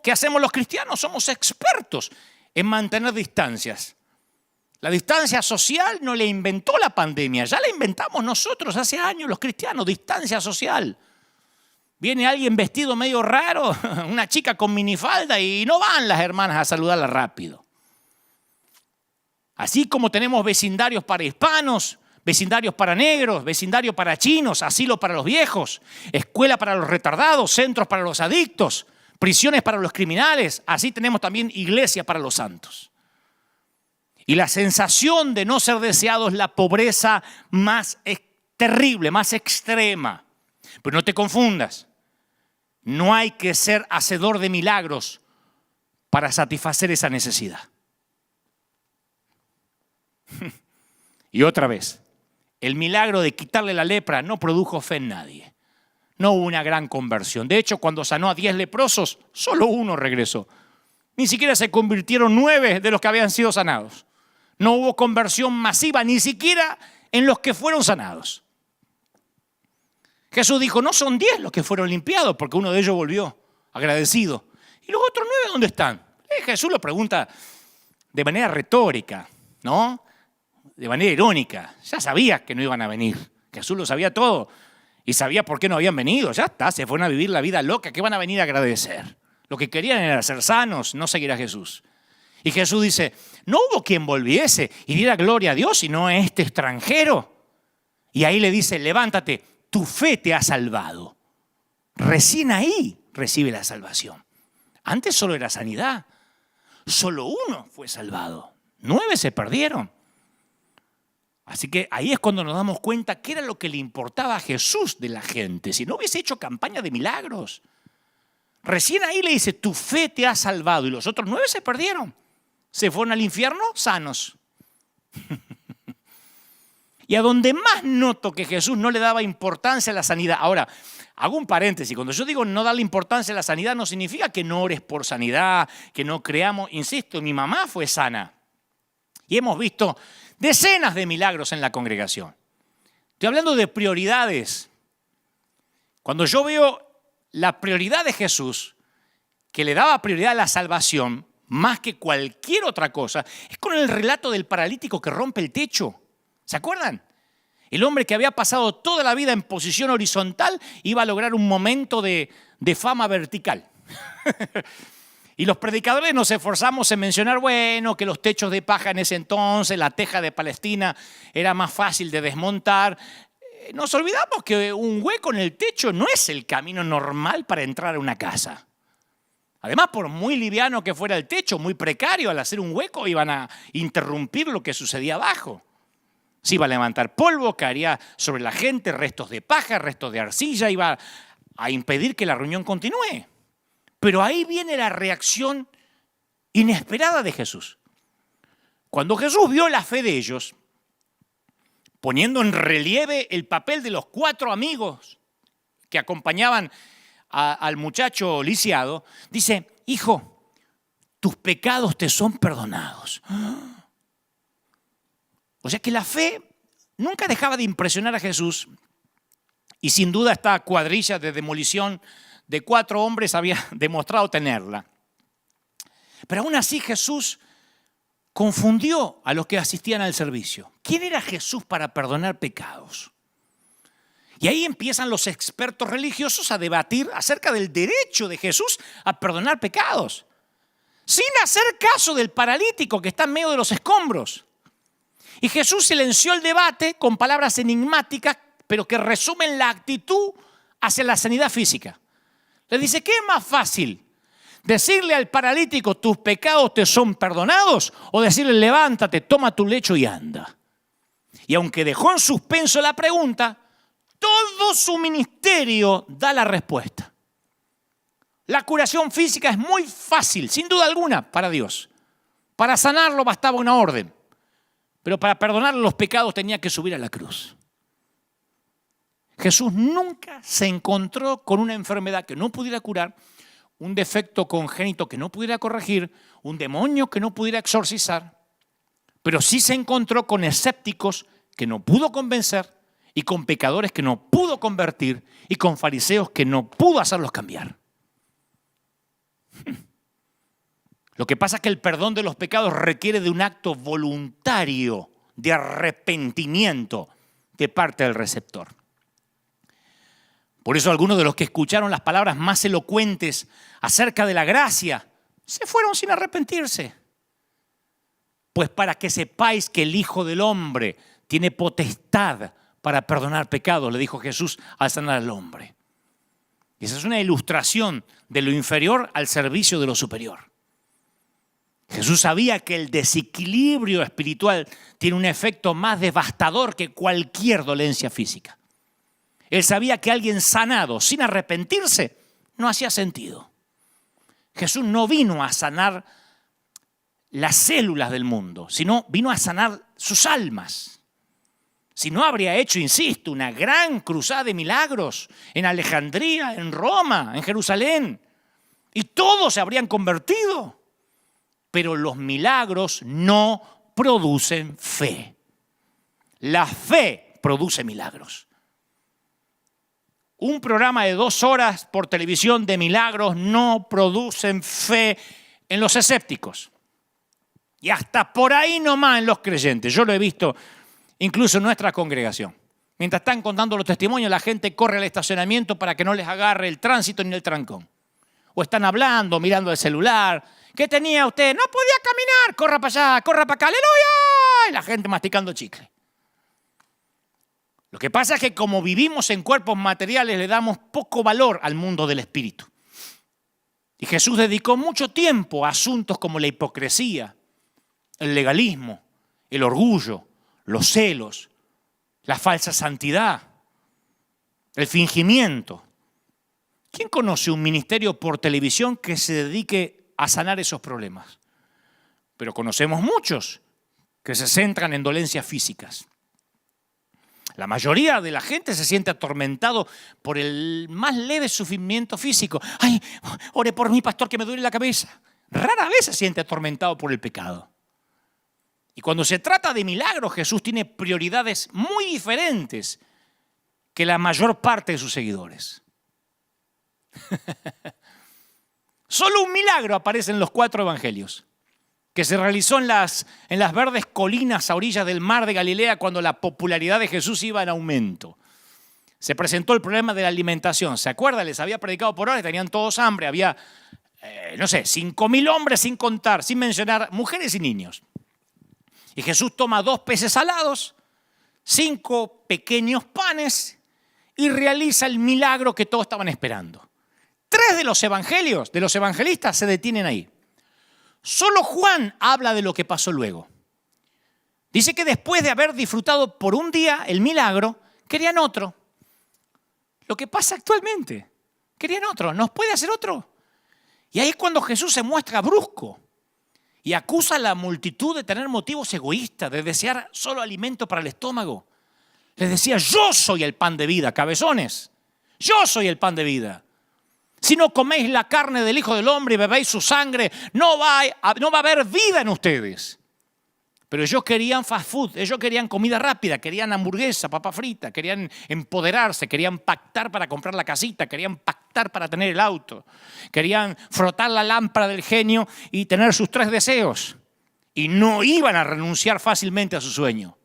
qué hacemos los cristianos? Somos expertos en mantener distancias. La distancia social no la inventó la pandemia, ya la inventamos nosotros hace años los cristianos, distancia social. Viene alguien vestido medio raro, una chica con minifalda y no van las hermanas a saludarla rápido. Así como tenemos vecindarios para hispanos, vecindarios para negros, vecindario para chinos, asilo para los viejos, escuela para los retardados, centros para los adictos, prisiones para los criminales, así tenemos también iglesia para los santos. Y la sensación de no ser deseado es la pobreza más terrible, más extrema. Pero no te confundas, no hay que ser hacedor de milagros para satisfacer esa necesidad. Y otra vez, el milagro de quitarle la lepra no produjo fe en nadie. No hubo una gran conversión. De hecho, cuando sanó a 10 leprosos, solo uno regresó. Ni siquiera se convirtieron 9 de los que habían sido sanados. No hubo conversión masiva, ni siquiera en los que fueron sanados. Jesús dijo, no son 10 los que fueron limpiados, porque uno de ellos volvió agradecido. ¿Y los otros 9 dónde están? Jesús lo pregunta de manera retórica, ¿no? De manera irónica. Ya sabía que no iban a venir. Jesús lo sabía todo. Y sabía por qué no habían venido. Ya está, se fueron a vivir la vida loca. ¿Qué van a venir a agradecer? Lo que querían era ser sanos, no seguir a Jesús. Y Jesús dice, no hubo quien volviese y diera gloria a Dios, sino a este extranjero. Y ahí le dice, levántate, tu fe te ha salvado. Recién ahí recibe la salvación. Antes solo era sanidad. Solo uno fue salvado. 9 se perdieron. Así que ahí es cuando nos damos cuenta qué era lo que le importaba a Jesús de la gente. Si no hubiese hecho campaña de milagros. Recién ahí le dice, tu fe te ha salvado. Y los otros 9 se perdieron. Se fueron al infierno sanos. Y a donde más noto que Jesús no le daba importancia a la sanidad. Ahora, hago un paréntesis. Cuando yo digo no darle importancia a la sanidad, no significa que no ores por sanidad, que no creamos. Insisto, mi mamá fue sana. Y hemos visto decenas de milagros en la congregación. Estoy hablando de prioridades. Cuando yo veo la prioridad de Jesús, que le daba prioridad a la salvación, más que cualquier otra cosa, es con el relato del paralítico que rompe el techo. ¿Se acuerdan? El hombre que había pasado toda la vida en posición horizontal iba a lograr un momento de fama vertical. Y los predicadores nos esforzamos en mencionar, bueno, que los techos de paja en ese entonces, la teja de Palestina era más fácil de desmontar. Nos olvidamos que un hueco en el techo no es el camino normal para entrar a una casa. Además, por muy liviano que fuera el techo, muy precario, al hacer un hueco iban a interrumpir lo que sucedía abajo. Se iba a levantar polvo, caería sobre la gente, restos de paja, restos de arcilla, iba a impedir que la reunión continúe. Pero ahí viene la reacción inesperada de Jesús. Cuando Jesús vio la fe de ellos, poniendo en relieve el papel de los 4 amigos que acompañaban al muchacho lisiado, dice, hijo, tus pecados te son perdonados. O sea que la fe nunca dejaba de impresionar a Jesús y sin duda esta cuadrilla de demolición de 4 hombres había demostrado tenerla. Pero aún así Jesús confundió a los que asistían al servicio. ¿Quién era Jesús para perdonar pecados? Y ahí empiezan los expertos religiosos a debatir acerca del derecho de Jesús a perdonar pecados, sin hacer caso del paralítico que está en medio de los escombros. Y Jesús silenció el debate con palabras enigmáticas, pero que resumen la actitud hacia la sanidad física. Le dice, ¿qué es más fácil? ¿Decirle al paralítico, tus pecados te son perdonados? ¿O decirle, levántate, toma tu lecho y anda? Y aunque dejó en suspenso la pregunta, todo su ministerio da la respuesta. La curación física es muy fácil, sin duda alguna, para Dios. Para sanarlo bastaba una orden. Pero para perdonar los pecados tenía que subir a la cruz. Jesús nunca se encontró con una enfermedad que no pudiera curar, un defecto congénito que no pudiera corregir, un demonio que no pudiera exorcizar, pero sí se encontró con escépticos que no pudo convencer y con pecadores que no pudo convertir y con fariseos que no pudo hacerlos cambiar. Lo que pasa es que el perdón de los pecados requiere de un acto voluntario de arrepentimiento de parte del receptor. Por eso algunos de los que escucharon las palabras más elocuentes acerca de la gracia se fueron sin arrepentirse. Pues para que sepáis que el Hijo del Hombre tiene potestad para perdonar pecados, le dijo Jesús al sanar al hombre. Y esa es una ilustración de lo inferior al servicio de lo superior. Jesús sabía que el desequilibrio espiritual tiene un efecto más devastador que cualquier dolencia física. Él sabía que alguien sanado sin arrepentirse no hacía sentido. Jesús no vino a sanar las células del mundo, sino vino a sanar sus almas. Si no, habría hecho, insisto, una gran cruzada de milagros en Alejandría, en Roma, en Jerusalén, y todos se habrían convertido. Pero los milagros no producen fe. La fe produce milagros. Un programa de 2 horas por televisión de milagros no producen fe en los escépticos. Y hasta por ahí nomás en los creyentes. Yo lo he visto incluso en nuestra congregación. Mientras están contando los testimonios, la gente corre al estacionamiento para que no les agarre el tránsito ni el trancón. O están hablando, mirando el celular. ¿Qué tenía usted? No podía caminar. Corra para allá, corra para acá. ¡Aleluya! Y la gente masticando chicle. Lo que pasa es que como vivimos en cuerpos materiales, le damos poco valor al mundo del espíritu. Y Jesús dedicó mucho tiempo a asuntos como la hipocresía, el legalismo, el orgullo, los celos, la falsa santidad, el fingimiento. ¿Quién conoce un ministerio por televisión que se dedique a sanar esos problemas? Pero conocemos muchos que se centran en dolencias físicas. La mayoría de la gente se siente atormentado por el más leve sufrimiento físico. ¡Ay, ore por mí, pastor, que me duele la cabeza! Rara vez se siente atormentado por el pecado. Y cuando se trata de milagros, Jesús tiene prioridades muy diferentes que la mayor parte de sus seguidores. Solo un milagro aparece en los 4 evangelios, que se realizó en las verdes colinas a orillas del mar de Galilea cuando la popularidad de Jesús iba en aumento. Se presentó el problema de la alimentación. ¿Se acuerdan? Les había predicado por horas, tenían todos hambre. Había, 5.000 hombres sin contar, sin mencionar mujeres y niños. Y Jesús toma 2 peces salados, 5 pequeños panes y realiza el milagro que todos estaban esperando. 3 de los evangelios, de los evangelistas, se detienen ahí. Solo Juan habla de lo que pasó luego. Dice que después de haber disfrutado por un día el milagro, querían otro. Lo que pasa actualmente, querían otro. ¿Nos puede hacer otro? Y ahí es cuando Jesús se muestra brusco y acusa a la multitud de tener motivos egoístas, de desear solo alimento para el estómago. Les decía, yo soy el pan de vida, cabezones. Yo soy el pan de vida. Si no coméis la carne del Hijo del Hombre y bebéis su sangre, no va a haber vida en ustedes. Pero ellos querían fast food, ellos querían comida rápida, querían hamburguesa, papa frita, querían empoderarse, querían pactar para comprar la casita, querían pactar para tener el auto, querían frotar la lámpara del genio y tener sus 3 deseos. Y no iban a renunciar fácilmente a su sueño.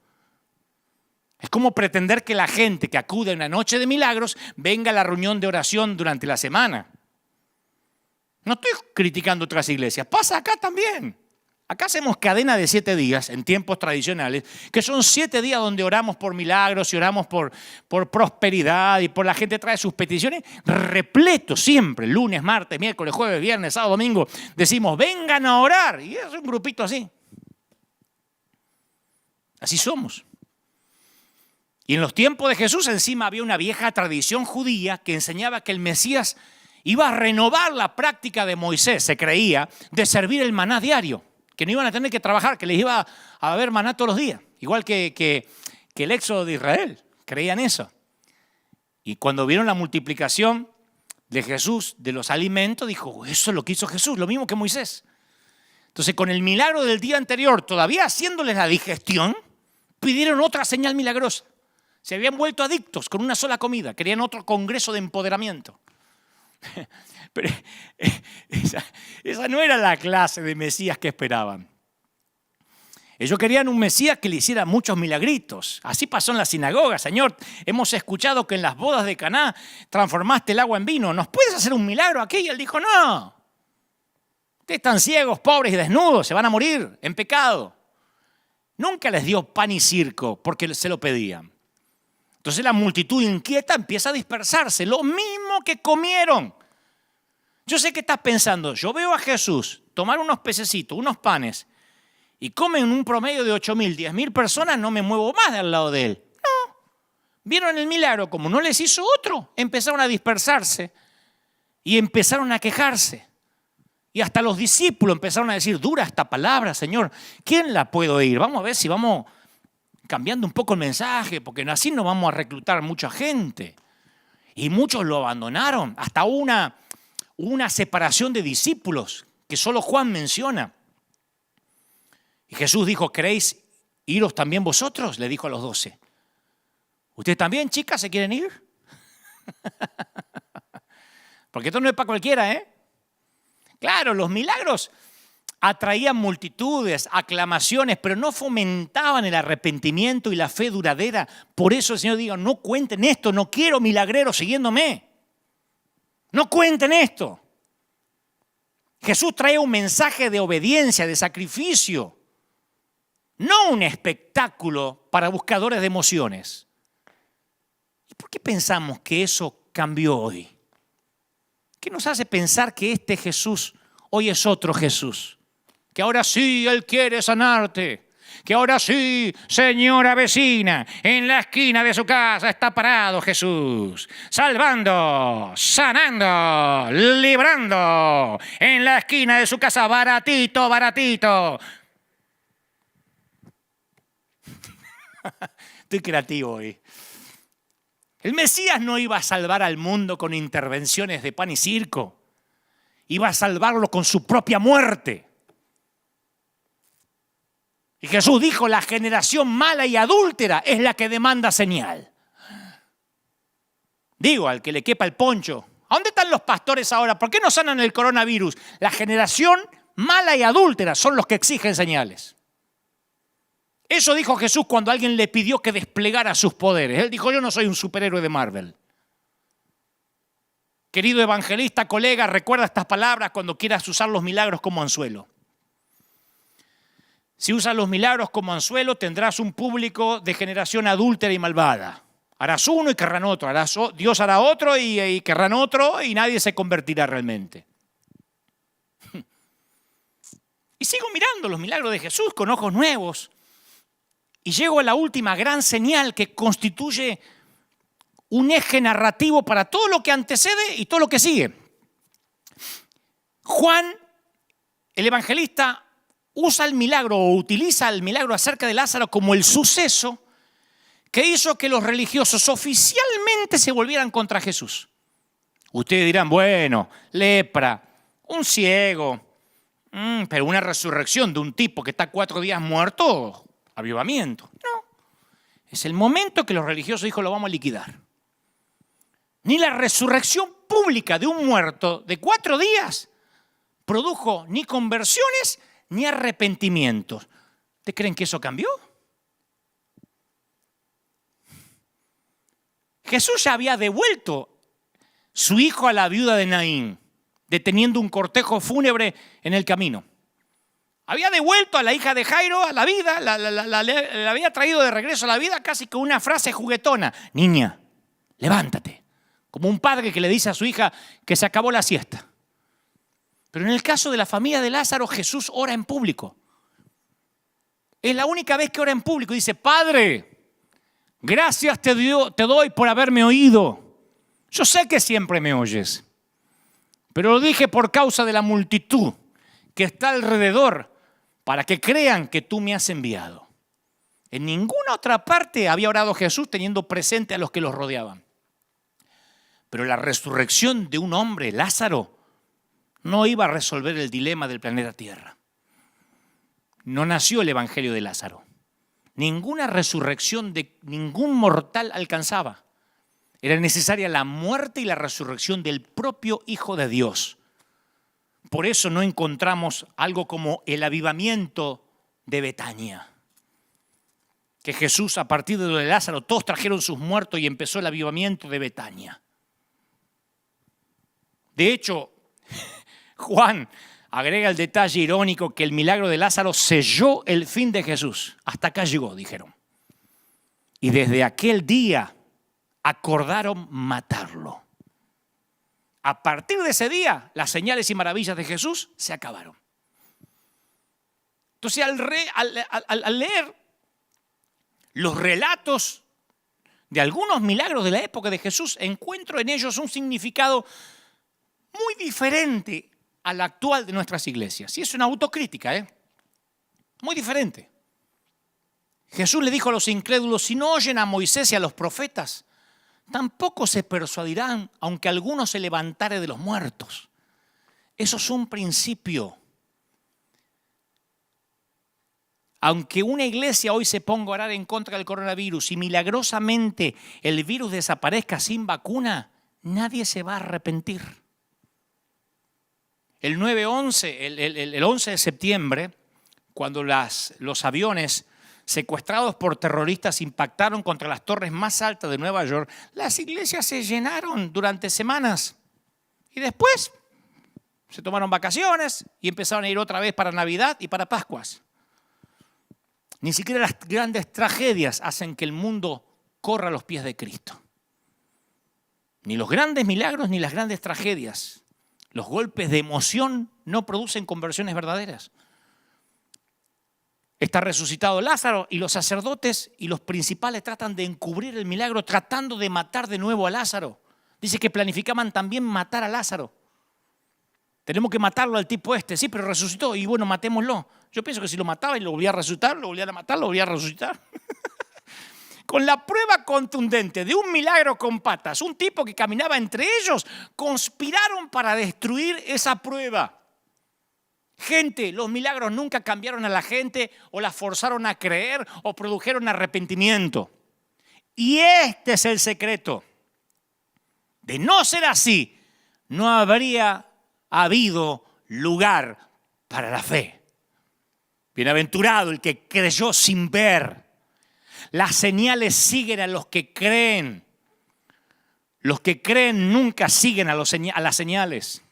Es como pretender que la gente que acude a una noche de milagros venga a la reunión de oración durante la semana. No estoy criticando otras iglesias, pasa acá también. Acá hacemos cadena de 7 días en tiempos tradicionales, que son 7 días donde oramos por milagros y oramos por prosperidad y por la gente trae sus peticiones, repleto siempre, lunes, martes, miércoles, jueves, viernes, sábado, domingo, decimos vengan a orar y es un grupito así. Así somos. Y en los tiempos de Jesús encima había una vieja tradición judía que enseñaba que el Mesías iba a renovar la práctica de Moisés, se creía, de servir el maná diario, que no iban a tener que trabajar, que les iba a haber maná todos los días, igual que el éxodo de Israel, creían eso. Y cuando vieron la multiplicación de Jesús, de los alimentos, dijo, eso es lo que hizo Jesús, lo mismo que Moisés. Entonces con el milagro del día anterior, todavía haciéndoles la digestión, pidieron otra señal milagrosa. Se habían vuelto adictos con una sola comida. Querían otro congreso de empoderamiento. Pero esa no era la clase de Mesías que esperaban. Ellos querían un Mesías que le hiciera muchos milagritos. Así pasó en la sinagoga. Señor, hemos escuchado que en las bodas de Caná transformaste el agua en vino. ¿Nos puedes hacer un milagro aquí? Y él dijo, no. Ustedes están ciegos, pobres y desnudos. Se van a morir en pecado. Nunca les dio pan y circo porque se lo pedían. Entonces la multitud inquieta empieza a dispersarse. Lo mismo que comieron. Yo sé que estás pensando, yo veo a Jesús tomar unos pececitos, unos panes, y comen un promedio de 8.000, 10.000 personas, no me muevo más de al lado de él. No. Vieron el milagro, como no les hizo otro, empezaron a dispersarse y empezaron a quejarse. Y hasta los discípulos empezaron a decir, dura esta palabra, Señor, ¿quién la puede oír? Vamos a ver si vamos cambiando un poco el mensaje, porque así no vamos a reclutar mucha gente. Y muchos lo abandonaron, hasta una separación de discípulos que solo Juan menciona. Y Jesús dijo, ¿queréis iros también vosotros? Le dijo a los 12. ¿Ustedes también, chicas, se quieren ir? Porque esto no es para cualquiera, ¿eh? Claro, los milagros atraían multitudes, aclamaciones, pero no fomentaban el arrepentimiento y la fe duradera. Por eso el Señor dijo, no cuenten esto, no quiero milagreros siguiéndome. No cuenten esto. Jesús trae un mensaje de obediencia, de sacrificio, no un espectáculo para buscadores de emociones. ¿Y por qué pensamos que eso cambió hoy? ¿Qué nos hace pensar que este Jesús hoy es otro Jesús? Que ahora sí Él quiere sanarte. Que ahora sí, señora vecina, en la esquina de su casa está parado Jesús, salvando, sanando, librando, en la esquina de su casa, baratito, baratito. Estoy creativo hoy. El Mesías no iba a salvar al mundo con intervenciones de pan y circo. Iba a salvarlo con su propia muerte. Y Jesús dijo, la generación mala y adúltera es la que demanda señal. Digo, al que le quepa el poncho, ¿a dónde están los pastores ahora? ¿Por qué no sanan el coronavirus? La generación mala y adúltera son los que exigen señales. Eso dijo Jesús cuando alguien le pidió que desplegara sus poderes. Él dijo, yo no soy un superhéroe de Marvel. Querido evangelista, colega, recuerda estas palabras cuando quieras usar los milagros como anzuelo. Si usas los milagros como anzuelo, tendrás un público de generación adúltera y malvada. Harás uno y querrán otro. Dios hará otro y querrán otro y nadie se convertirá realmente. Y sigo mirando los milagros de Jesús con ojos nuevos. Y llego a la última gran señal que constituye un eje narrativo para todo lo que antecede y todo lo que sigue. Juan, el evangelista, usa el milagro o utiliza el milagro acerca de Lázaro como el suceso que hizo que los religiosos oficialmente se volvieran contra Jesús. Ustedes dirán, bueno, lepra, un ciego, pero una resurrección de un tipo que está 4 días muerto, avivamiento. No, es el momento que los religiosos dijeron, lo vamos a liquidar. Ni la resurrección pública de un muerto de 4 días produjo ni conversiones ni arrepentimientos. ¿Ustedes creen que eso cambió? Jesús ya había devuelto su hijo a la viuda de Naín, deteniendo un cortejo fúnebre en el camino. Había devuelto a la hija de Jairo a la vida, la había traído de regreso a la vida casi con una frase juguetona. Niña, levántate. Como un padre que le dice a su hija que se acabó la siesta. Pero en el caso de la familia de Lázaro, Jesús ora en público. Es la única vez que ora en público. Dice, Padre, gracias te doy por haberme oído. Yo sé que siempre me oyes. Pero lo dije por causa de la multitud que está alrededor para que crean que tú me has enviado. En ninguna otra parte había orado Jesús teniendo presente a los que los rodeaban. Pero la resurrección de un hombre, Lázaro, no iba a resolver el dilema del planeta Tierra. No nació el evangelio de Lázaro. ninguna resurrección de ningún mortal alcanzaba. Era necesaria la muerte y la resurrección del propio Hijo de Dios. Por eso no encontramos algo como el avivamiento de Betania. Que Jesús, a partir de lo de Lázaro, todos trajeron sus muertos y empezó el avivamiento de Betania. De hecho, Juan agrega el detalle irónico que el milagro de Lázaro selló el fin de Jesús. Hasta acá llegó, dijeron. Y desde aquel día acordaron matarlo. A partir de ese día, las señales y maravillas de Jesús se acabaron. Entonces, al leer los relatos de algunos milagros de la época de Jesús, encuentro en ellos un significado muy diferente al actual de nuestras iglesias. Y es una autocrítica, muy diferente. Jesús le dijo a los incrédulos, si no oyen a Moisés y a los profetas, tampoco se persuadirán, aunque alguno se levantare de los muertos. Eso es un principio. Aunque una iglesia hoy se ponga a orar en contra del coronavirus y milagrosamente el virus desaparezca sin vacuna, nadie se va a arrepentir. El 9/11, el 11 de septiembre, cuando los aviones secuestrados por terroristas impactaron contra las torres más altas de Nueva York, las iglesias se llenaron durante semanas. Y después se tomaron vacaciones y empezaron a ir otra vez para Navidad y para Pascuas. Ni siquiera las grandes tragedias hacen que el mundo corra a los pies de Cristo. Ni los grandes milagros ni las grandes tragedias. Los golpes de emoción no producen conversiones verdaderas. Está resucitado Lázaro y los sacerdotes y los principales tratan de encubrir el milagro, tratando de matar de nuevo a Lázaro. Dice que planificaban también matar a Lázaro. Tenemos que matarlo al tipo este. Sí, pero resucitó y bueno, matémoslo. Yo pienso que si lo mataba y lo volvía a resucitar, lo volvían a matar, lo volvía a resucitar. Con la prueba contundente de un milagro con patas, un tipo que caminaba entre ellos, conspiraron para destruir esa prueba. Gente, los milagros nunca cambiaron a la gente o la forzaron a creer o produjeron arrepentimiento. Y este es el secreto. De no ser así, no habría habido lugar para la fe. Bienaventurado el que creyó sin ver. Las señales siguen a los que creen. Los que creen nunca siguen a las señales.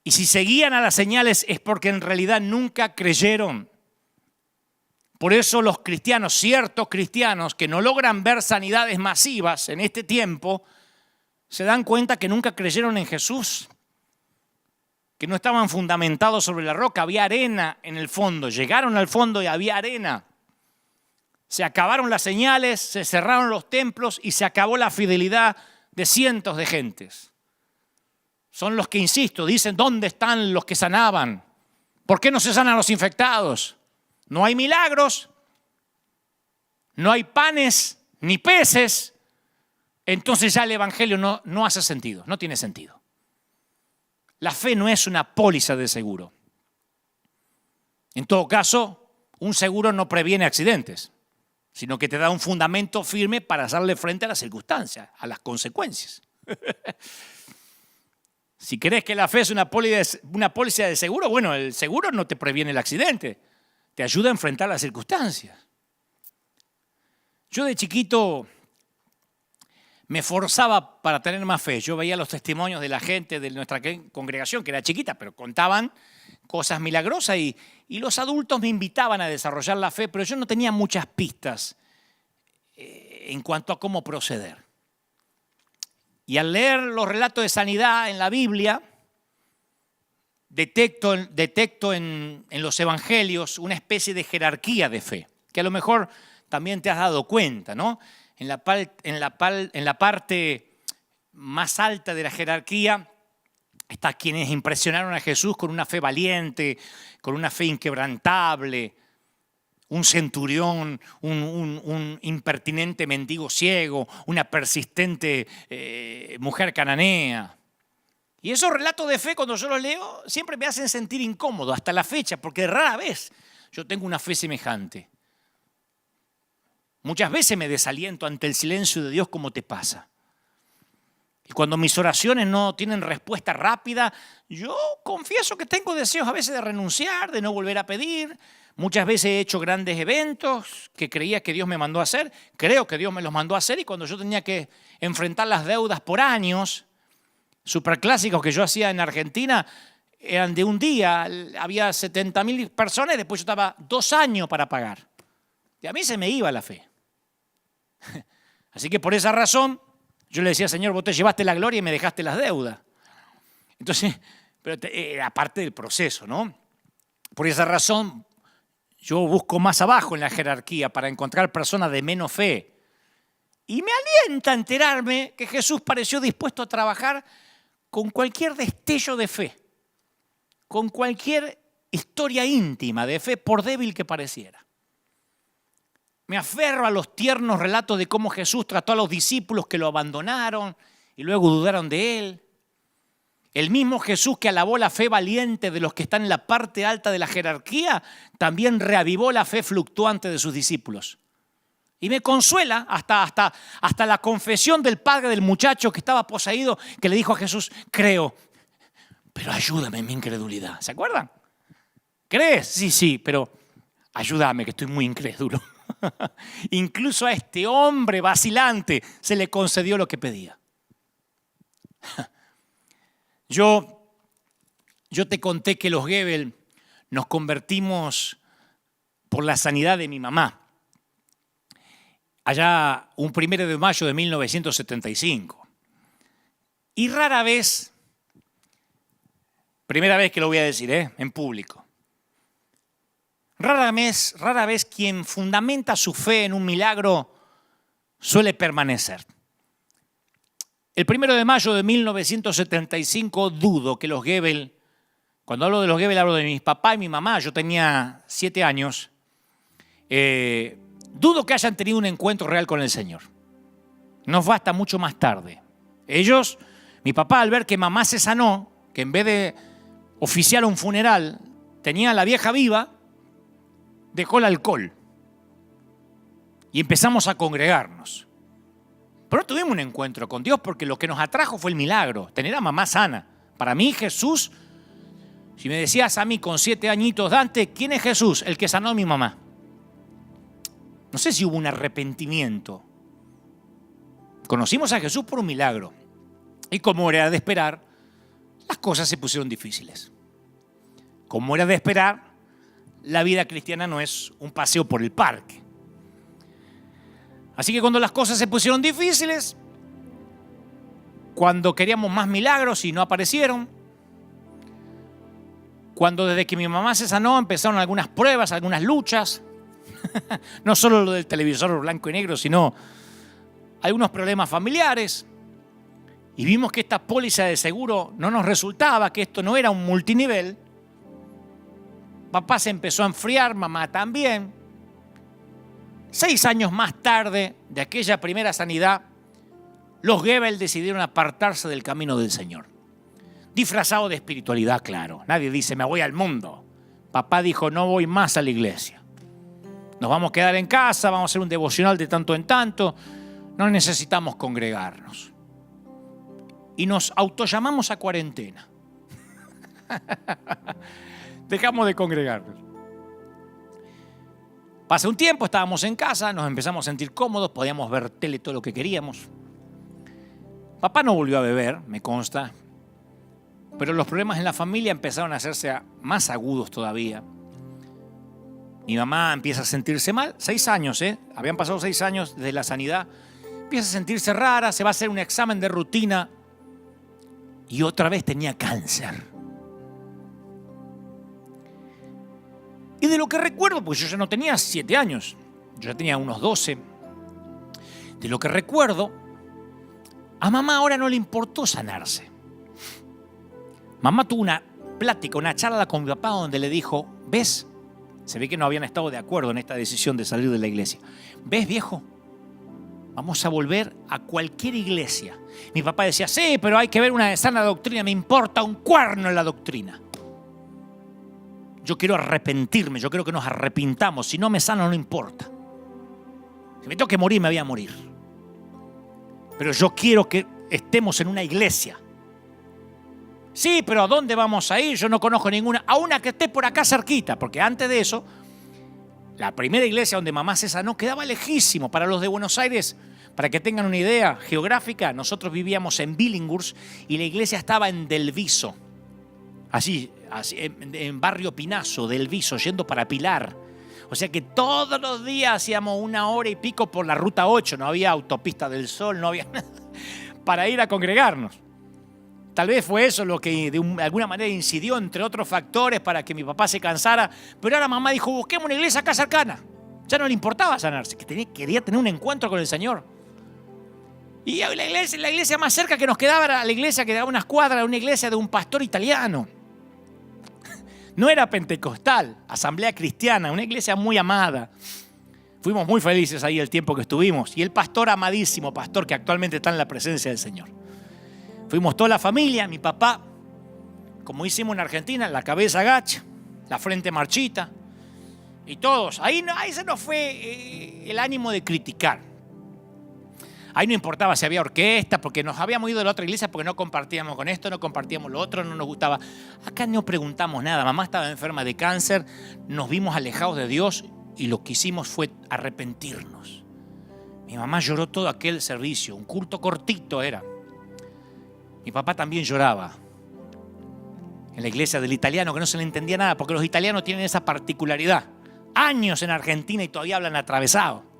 Y si seguían a las señales es porque en realidad nunca creyeron. Por eso los cristianos, ciertos cristianos que no logran ver sanidades masivas en este tiempo, se dan cuenta que nunca creyeron en Jesús, que no estaban fundamentados sobre la roca, había arena en el fondo. Llegaron al fondo y había arena. Se acabaron las señales, se cerraron los templos y se acabó la fidelidad de cientos de gentes. Son los que, insisto, dicen, ¿dónde están los que sanaban? ¿Por qué no se sanan los infectados? No hay milagros, no hay panes ni peces. Entonces ya el evangelio no hace sentido, no tiene sentido. La fe no es una póliza de seguro. En todo caso, un seguro no previene accidentes, sino que te da un fundamento firme para hacerle frente a las circunstancias, a las consecuencias. Si crees que la fe es una póliza de seguro, bueno, el seguro no te previene el accidente, te ayuda a enfrentar las circunstancias. Yo de chiquito me forzaba para tener más fe. Yo veía los testimonios de la gente de nuestra congregación, que era chiquita, pero contaban cosas milagrosas y los adultos me invitaban a desarrollar la fe, pero yo no tenía muchas pistas en cuanto a cómo proceder. Y al leer los relatos de sanidad en la Biblia, detecto en los evangelios una especie de jerarquía de fe, que a lo mejor también te has dado cuenta, ¿no? En la parte más alta de la jerarquía están quienes impresionaron a Jesús con una fe valiente, con una fe inquebrantable, un centurión, un impertinente mendigo ciego, una persistente mujer cananea. Y esos relatos de fe, cuando yo los leo, siempre me hacen sentir incómodo hasta la fecha, porque rara vez yo tengo una fe semejante. Muchas veces me desaliento ante el silencio de Dios, como te pasa. Y cuando mis oraciones no tienen respuesta rápida, yo confieso que tengo deseos a veces de renunciar, de no volver a pedir. Muchas veces he hecho grandes eventos que creía que Dios me mandó a hacer. Creo que Dios me los mandó a hacer, y cuando yo tenía que enfrentar las deudas por años, superclásicos que yo hacía en Argentina, eran de un día, había 70.000 personas y después yo estaba 2 años para pagar. Y a mí se me iba la fe. Así que por esa razón yo le decía: Señor, vos te llevaste la gloria y me dejaste las deudas. Entonces, pero era parte del proceso, ¿no? Por esa razón yo busco más abajo en la jerarquía para encontrar personas de menos fe. Y me alienta enterarme que Jesús pareció dispuesto a trabajar con cualquier destello de fe, con cualquier historia íntima de fe, por débil que pareciera. Me aferro a los tiernos relatos de cómo Jesús trató a los discípulos que lo abandonaron y luego dudaron de él. El mismo Jesús que alabó la fe valiente de los que están en la parte alta de la jerarquía, también reavivó la fe fluctuante de sus discípulos. Y me consuela hasta la confesión del padre del muchacho que estaba poseído, que le dijo a Jesús: creo, pero ayúdame en mi incredulidad. ¿Se acuerdan? ¿Crees? Sí, pero ayúdame, que estoy muy incrédulo. Incluso a este hombre vacilante se le concedió lo que pedía. Yo te conté que los Gebel nos convertimos por la sanidad de mi mamá. Allá un 1 de mayo de 1975. Y rara vez, primera vez que lo voy a decir, en público. Rara vez quien fundamenta su fe en un milagro suele permanecer. El 1 de mayo de 1975 dudo que los Gebel, cuando hablo de los Gebel hablo de mis papás y mi mamá, yo tenía 7 años, dudo que hayan tenido un encuentro real con el Señor. No fue hasta mucho más tarde. Ellos, mi papá, al ver que mamá se sanó, que en vez de oficiar un funeral tenía a la vieja viva, dejó el alcohol y empezamos a congregarnos. Pero tuvimos un encuentro con Dios porque lo que nos atrajo fue el milagro, tener a mamá sana. Para mí Jesús, si me decías a mí con 7 añitos, Dante, ¿quién es Jesús? El que sanó a mi mamá. No sé si hubo un arrepentimiento. Conocimos a Jesús por un milagro. Y como era de esperar, las cosas se pusieron difíciles. Como era de esperar, la vida cristiana no es un paseo por el parque. Así que cuando las cosas se pusieron difíciles, cuando queríamos más milagros y no aparecieron, cuando desde que mi mamá se sanó empezaron algunas pruebas, algunas luchas, no solo lo del televisor blanco y negro, sino algunos problemas familiares, y vimos que esta póliza de seguro no nos resultaba, que esto no era un multinivel. Papá se empezó a enfriar, mamá también. 6 años más tarde de aquella primera sanidad, los Gebel decidieron apartarse del camino del Señor. Disfrazado de espiritualidad, claro. Nadie dice, me voy al mundo. Papá dijo, no voy más a la iglesia. Nos vamos a quedar en casa, vamos a hacer un devocional de tanto en tanto. No necesitamos congregarnos. Y nos autollamamos a cuarentena. Dejamos de congregarnos. Pasa un tiempo, estábamos en casa, nos empezamos a sentir cómodos, podíamos ver tele todo lo que queríamos. Papá no volvió a beber, me consta, pero los problemas en la familia empezaron a hacerse más agudos todavía. Mi mamá empieza a sentirse mal, 6 años, habían pasado 6 años desde la sanidad, empieza a sentirse rara, se va a hacer un examen de rutina y otra vez tenía cáncer. Y de lo que recuerdo, pues yo ya no tenía 7 años, yo ya tenía unos 12. De lo que recuerdo, a mamá ahora no le importó sanarse. Mamá tuvo una plática, una charla con mi papá donde le dijo, ¿ves? Se ve que no habían estado de acuerdo en esta decisión de salir de la iglesia. ¿Ves, viejo? Vamos a volver a cualquier iglesia. Mi papá decía, sí, pero hay que ver una sana doctrina. Me importa un cuerno en la doctrina. Yo quiero arrepentirme, yo quiero que nos arrepintamos. Si no me sano, no importa. Si me tengo que morir, me voy a morir. Pero yo quiero que estemos en una iglesia. Sí, pero ¿a dónde vamos a ir? Yo no conozco ninguna. A una que esté por acá cerquita, porque antes de eso, la primera iglesia donde mamá se sanó quedaba lejísimo. Para los de Buenos Aires, para que tengan una idea geográfica, nosotros vivíamos en Billinghurst y la iglesia estaba en Delviso. Así en Barrio Pinazo, Delviso, yendo para Pilar. O sea que todos los días hacíamos 1 hora y pico por la ruta 8. No había autopista del Sol, no había nada para ir a congregarnos. Tal vez fue eso lo que de alguna manera incidió, entre otros factores, para que mi papá se cansara. Pero ahora mamá dijo, busquemos una iglesia acá cercana. Ya no le importaba sanarse, quería tener un encuentro con el Señor. Y la iglesia más cerca que nos quedaba era la iglesia que daba unas cuadras, una iglesia de un pastor italiano. No era pentecostal, asamblea cristiana, una iglesia muy amada. Fuimos muy felices ahí el tiempo que estuvimos. Y el pastor amadísimo, pastor que actualmente está en la presencia del Señor. Fuimos toda la familia, mi papá, como hicimos en Argentina, la cabeza agacha, la frente marchita, y todos. Ahí se nos fue el ánimo de criticar. Ahí no importaba si había orquesta, porque nos habíamos ido de la otra iglesia porque no compartíamos con esto, no compartíamos lo otro, no nos gustaba. Acá no preguntamos nada. Mamá estaba enferma de cáncer, nos vimos alejados de Dios y lo que hicimos fue arrepentirnos. Mi mamá lloró todo aquel servicio, un culto cortito era. Mi papá también lloraba en la iglesia del italiano, que no se le entendía nada, porque los italianos tienen esa particularidad. Años en Argentina y todavía hablan atravesado.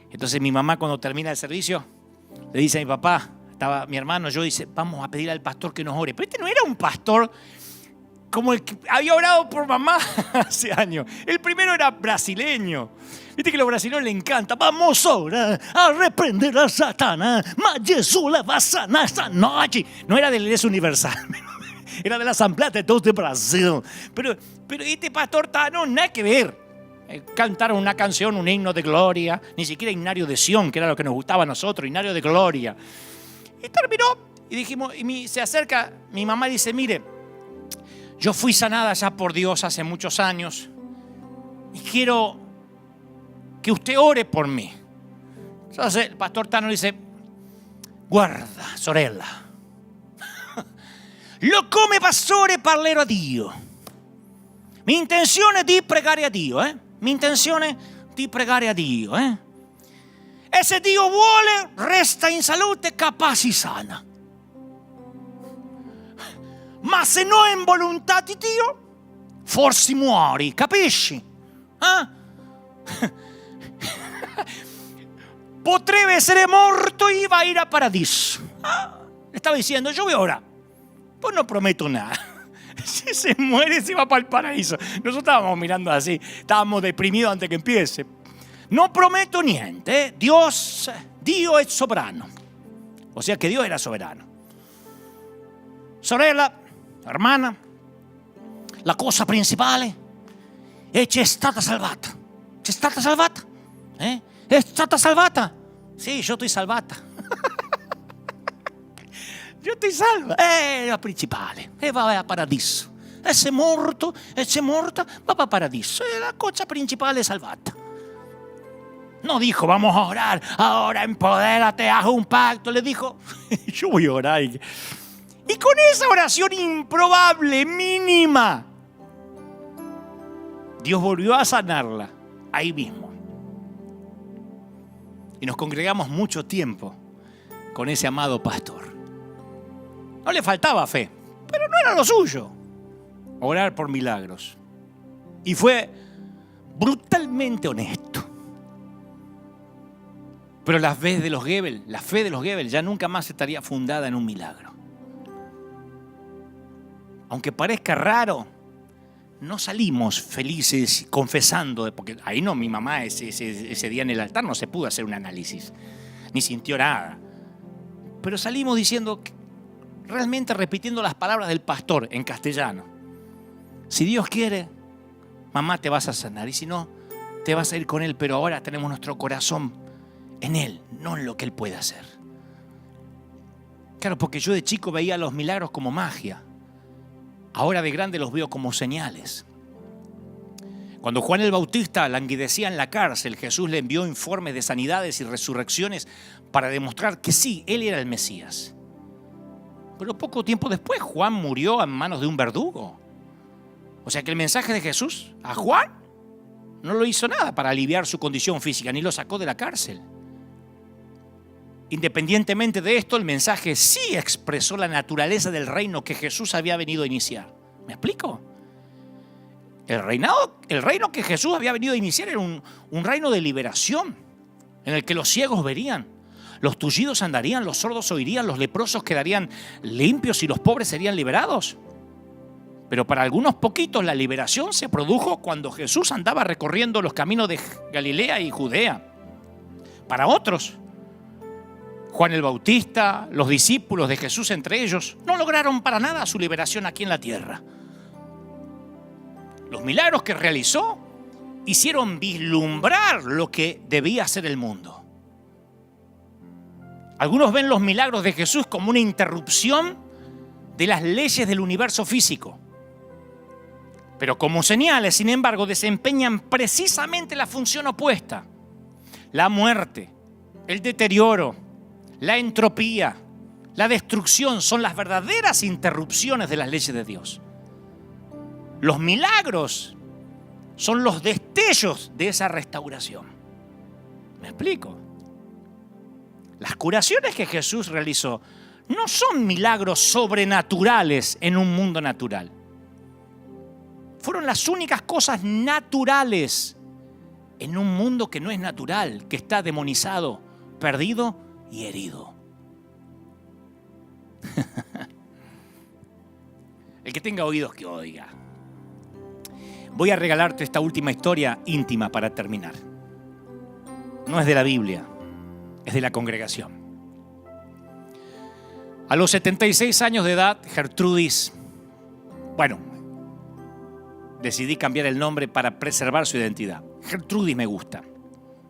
Entonces mi mamá, cuando termina el servicio, le dice a mi papá, estaba mi hermano, yo, dice, vamos a pedir al pastor que nos ore. Pero este no era un pastor como el que había orado por mamá hace años. El primero era brasileño. Viste que a los brasileños les encanta. Vamos ahora a reprender a Satanás. Mas Jesús la va a sanar esta noche. No era de la Iglesia Universal. Era de la Asamblea de Deus de Brasil. Pero este pastor no, nada que ver. Cantaron una canción, un himno de gloria. Ni siquiera himnario de Sión, que era lo que nos gustaba a nosotros. Himnario de gloria. Y terminó. Y dijimos, se acerca mi mamá y dice, mire, yo fui sanada ya por Dios hace muchos años. Y quiero que usted ore por mí. Entonces el pastor Tano dice, guarda, sorella, lo come pastore parlerò a Dio. Mi intenzione è di pregare a Dio, Mi intenzione è di pregare a Dio, E se Dio vuole, resta in salute, capaci sana. Ma se non è in volontà di Dio, forse muori, capisci? Potrebbe essere morto y va a ir a paradiso. Estaba diciendo, yo voy a orar. Pues no prometo nada. Si se muere, se va para el paraíso. Nosotros estábamos mirando así, estábamos deprimidos antes que empiece. No prometo niente. Dio è soberano. O sea que Dios era soberano. Sorella, hermana, la cosa principale è che è stata salvata. C'è stata salvata? È stata salvata? Sì, io estoy salvata. Io estoy salva. È la principale. E va a paradiso. E se è morto, e se è morta, va a paradiso. E la cosa principale è salvata. No dijo, vamos a orar, ahora empodérate, haz un pacto. Le dijo, yo voy a orar. Y con esa oración improbable, mínima, Dios volvió a sanarla ahí mismo. Y nos congregamos mucho tiempo con ese amado pastor. No le faltaba fe, pero no era lo suyo. Orar por milagros. Y fue brutalmente honesto. Pero la fe de los Goebbels ya nunca más estaría fundada en un milagro. Aunque parezca raro, no salimos felices confesando, porque ahí no, mi mamá ese día en el altar no se pudo hacer un análisis, ni sintió nada. Pero salimos diciendo, realmente repitiendo las palabras del pastor en castellano. Si Dios quiere, mamá, te vas a sanar, y si no, te vas a ir con Él, pero ahora tenemos nuestro corazón en Él, no en lo que Él puede hacer. Claro, porque yo de chico veía los milagros como magia. Ahora de grande los veo como señales. Cuando Juan el Bautista languidecía en la cárcel, Jesús le envió informes de sanidades y resurrecciones para demostrar que sí, él era el Mesías. Pero poco tiempo después, Juan murió en manos de un verdugo. O sea que el mensaje de Jesús a Juan no lo hizo nada para aliviar su condición física, ni lo sacó de la cárcel. Independientemente de esto, el mensaje sí expresó la naturaleza del reino que Jesús había venido a iniciar. ¿Me explico? El reino que Jesús había venido a iniciar era un reino de liberación, en el que los ciegos verían, los tullidos andarían, los sordos oirían, los leprosos quedarían limpios y los pobres serían liberados. Pero para algunos poquitos la liberación se produjo cuando Jesús andaba recorriendo los caminos de Galilea y Judea. Para otros, Juan el Bautista, los discípulos de Jesús entre ellos, no lograron para nada su liberación aquí en la tierra. Los milagros que realizó hicieron vislumbrar lo que debía ser el mundo. Algunos ven los milagros de Jesús como una interrupción de las leyes del universo físico. Pero como señales, sin embargo, desempeñan precisamente la función opuesta. La muerte, el deterioro, la entropía, la destrucción son las verdaderas interrupciones de las leyes de Dios. Los milagros son los destellos de esa restauración. ¿Me explico? Las curaciones que Jesús realizó no son milagros sobrenaturales en un mundo natural. Fueron las únicas cosas naturales en un mundo que no es natural, que está demonizado, perdido y herido. El que tenga oídos que oiga. Voy a regalarte esta última historia íntima para terminar. No es de la Biblia, es de la congregación. A los 76 años de edad, Gertrudis, decidí cambiar el nombre para preservar su identidad. Gertrudis me gusta.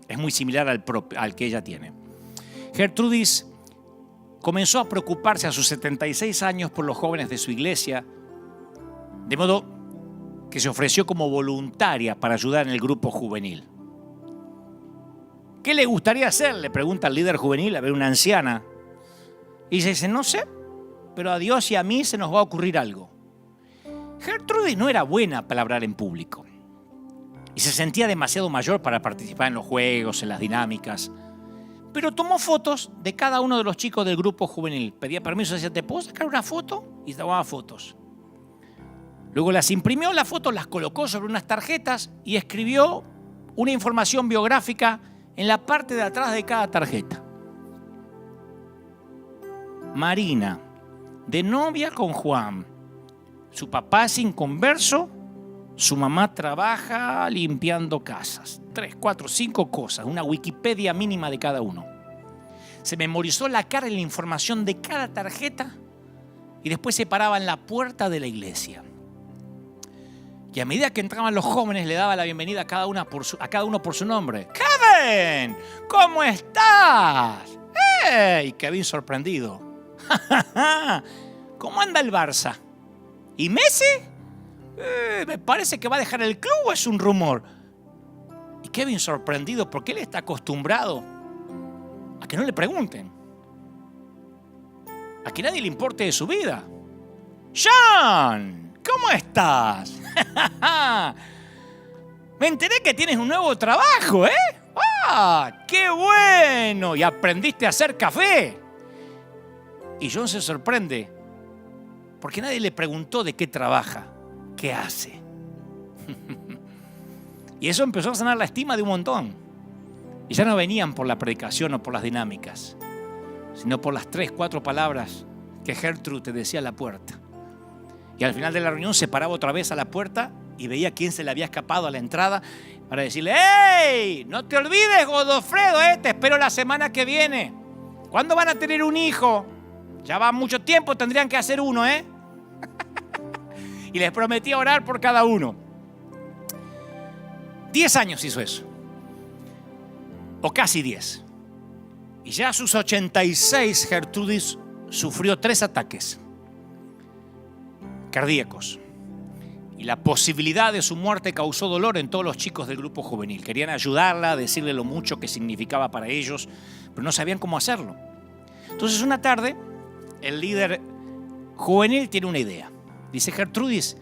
Es muy similar al que ella tiene. Gertrudis comenzó a preocuparse a sus 76 años por los jóvenes de su iglesia, de modo que se ofreció como voluntaria para ayudar en el grupo juvenil. ¿Qué le gustaría hacer?, le pregunta al líder juvenil, a ver, una anciana. Y ella dice, no sé, pero a Dios y a mí se nos va a ocurrir algo. Gertrudis no era buena para hablar en público y se sentía demasiado mayor para participar en los juegos, en las dinámicas. Pero tomó fotos de cada uno de los chicos del grupo juvenil. Pedía permiso, decía, ¿te puedo sacar una foto? Y tomaba fotos. Luego las imprimió, las fotos las colocó sobre unas tarjetas y escribió una información biográfica en la parte de atrás de cada tarjeta. Marina, de novia con Juan. Su papá es inconverso, su mamá trabaja limpiando casas. 3, 4, 5 cosas, una Wikipedia mínima de cada uno. Se memorizó la cara y la información de cada tarjeta y después se paraba en la puerta de la iglesia. Y a medida que entraban los jóvenes le daba la bienvenida a cada uno por su nombre. ¡Kevin! ¿Cómo estás? ¡Hey! Kevin sorprendido. ¿Cómo anda el Barça? ¿Y Messi? Me parece que va a dejar el club, ¿o es un rumor? Y Kevin sorprendido porque él está acostumbrado a que no le pregunten, a que nadie le importe de su vida. ¡John! ¿Cómo estás? Me enteré que tienes un nuevo trabajo, ¿eh? ¡Ah! ¡Qué bueno! Y aprendiste a hacer café. Y John se sorprende porque nadie le preguntó de qué trabaja, qué hace. Y eso empezó a sanar la estima de un montón. Y ya no venían por la predicación o por las dinámicas, sino por las 3, 4 palabras que Gertrude te decía a la puerta. Y al final de la reunión se paraba otra vez a la puerta y veía quién se le había escapado a la entrada para decirle, ¡hey! No te olvides, Godofredo, te espero la semana que viene. ¿Cuándo van a tener un hijo? Ya va mucho tiempo, tendrían que hacer uno, ¿eh? Y les prometía orar por cada uno. 10 años hizo eso. O casi 10. Y ya a sus 86, Gertrudis sufrió 3 ataques cardíacos. Y la posibilidad de su muerte causó dolor en todos los chicos del grupo juvenil. Querían ayudarla, decirle lo mucho que significaba para ellos, pero no sabían cómo hacerlo. Entonces una tarde, el líder juvenil tiene una idea. Dice: Gertrudis,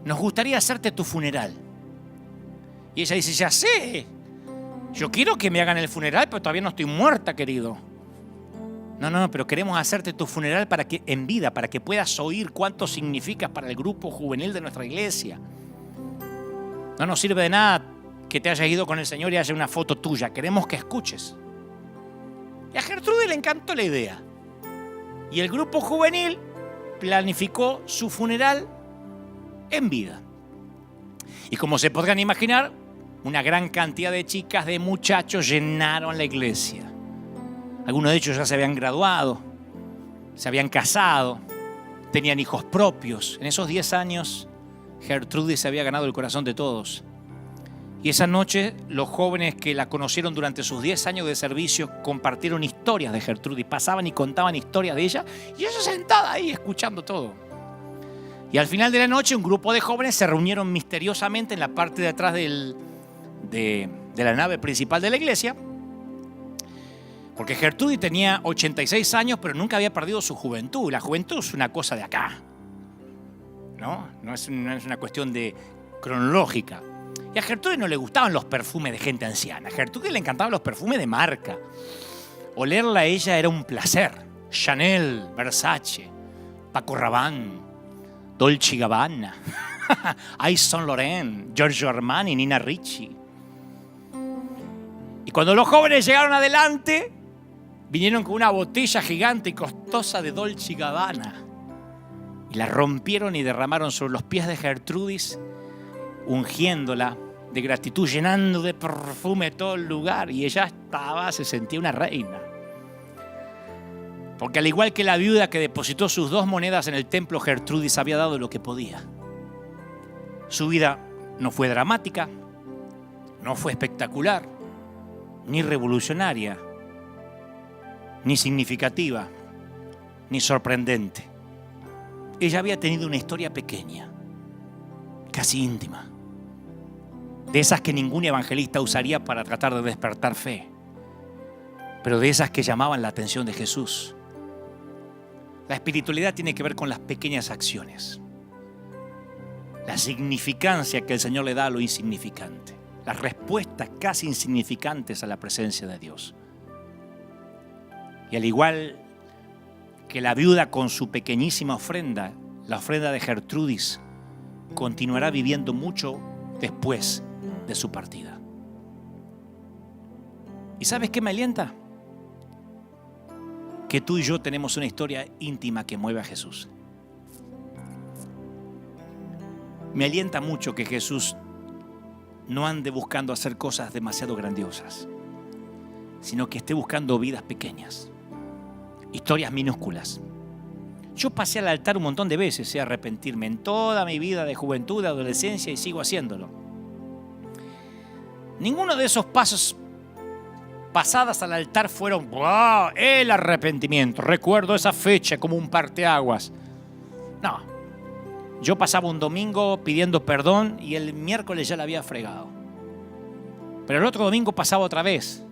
nos gustaría hacerte tu funeral. Y ella dice: ya sé, yo quiero que me hagan el funeral, pero todavía no estoy muerta, querido. No, pero queremos hacerte tu funeral en vida, para que puedas oír cuánto significas para el grupo juvenil de nuestra iglesia. No nos sirve de nada que te hayas ido con el Señor y haya una foto tuya. Queremos que escuches. Y a Gertrudis le encantó la idea. Y el grupo juvenil planificó su funeral en vida. Y como se podrán imaginar, una gran cantidad de chicas, de muchachos llenaron la iglesia. Algunos de ellos ya se habían graduado, se habían casado, tenían hijos propios. En esos 10 años, Gertrudis se había ganado el corazón de todos. Y esa noche, los jóvenes que la conocieron durante sus 10 años de servicio compartieron historias de Gertrudis, pasaban y contaban historias de ella, y ella sentada ahí escuchando todo. Y al final de la noche, un grupo de jóvenes se reunieron misteriosamente en la parte de atrás de la nave principal de la iglesia, porque Gertrudis tenía 86 años, pero nunca había perdido su juventud. La juventud es una cosa de acá, no es una cuestión cronológica. Y a Gertrudis no le gustaban los perfumes de gente anciana. A Gertrudis le encantaban los perfumes de marca. Olerla a ella era un placer. Chanel, Versace, Paco Rabanne, Dolce & Gabbana, Yves Saint Laurent, Giorgio Armani, Nina Ricci. Y cuando los jóvenes llegaron adelante, vinieron con una botella gigante y costosa de Dolce & Gabbana. Y la rompieron y derramaron sobre los pies de Gertrudis, ungiéndola de gratitud, llenando de perfume todo el lugar. Y ella se sentía una reina. Porque al igual que la viuda que depositó sus 2 monedas en el templo, Gertrudis había dado lo que podía. Su vida no fue dramática, no fue espectacular, ni revolucionaria, ni significativa, ni sorprendente. Ella había tenido una historia pequeña, casi íntima, de esas que ningún evangelista usaría para tratar de despertar fe, pero de esas que llamaban la atención de Jesús. La espiritualidad tiene que ver con las pequeñas acciones, la significancia que el Señor le da a lo insignificante, las respuestas casi insignificantes a la presencia de Dios. Y al igual que la viuda con su pequeñísima ofrenda, la ofrenda de Gertrudis continuará viviendo mucho después de su partida. ¿Y sabes qué me alienta? Que tú y yo tenemos una historia íntima que mueve a Jesús. Me alienta mucho que Jesús no ande buscando hacer cosas demasiado grandiosas, sino que esté buscando vidas pequeñas, historias minúsculas. Yo pasé al altar un montón de veces, arrepentirme en toda mi vida de juventud, de adolescencia, y sigo haciéndolo. Ninguno de esos pasos pasadas al altar fueron ¡wow!, el arrepentimiento. Recuerdo esa fecha como un parteaguas. No, yo pasaba un domingo pidiendo perdón y el miércoles ya la había fregado. Pero el otro domingo pasaba otra vez.